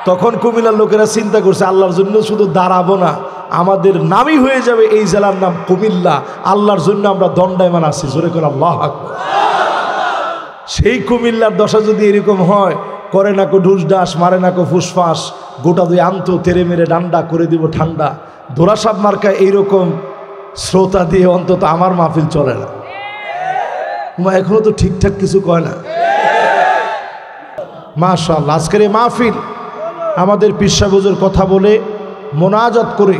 তখন কুমিল্লার লোকেরা চিন্তা করছে আল্লাহর জন্য শুধু দাঁড়াবো না, আমাদের নামই হয়ে যাবে এই জেলার নাম কুমিল্লা, আল্লাহর জন্য আমরা দণ্ডায়মান আছি। জোরে করে আল্লাহু আকবার। সেই কুমিল্লার দশা যদি এরকম হয়, করে না কো ঢুস ডাস, মারে না কো ফুসফাস, গোটা 2 আন্ত তেরে মেরে ডান্ডা করে দিব ঠান্ডা, দোরাসাব মার্কা এইরকম শ্রোতা দিয়ে অন্তত আমার মাহফিল চলে না। এখনো তো ঠিকঠাক কিছু কয় না। মাশাআল্লাহ, আজকের এই মাহফিল আমাদের পীর সাহেব হুজুর কথা বলে মোনাজাত করে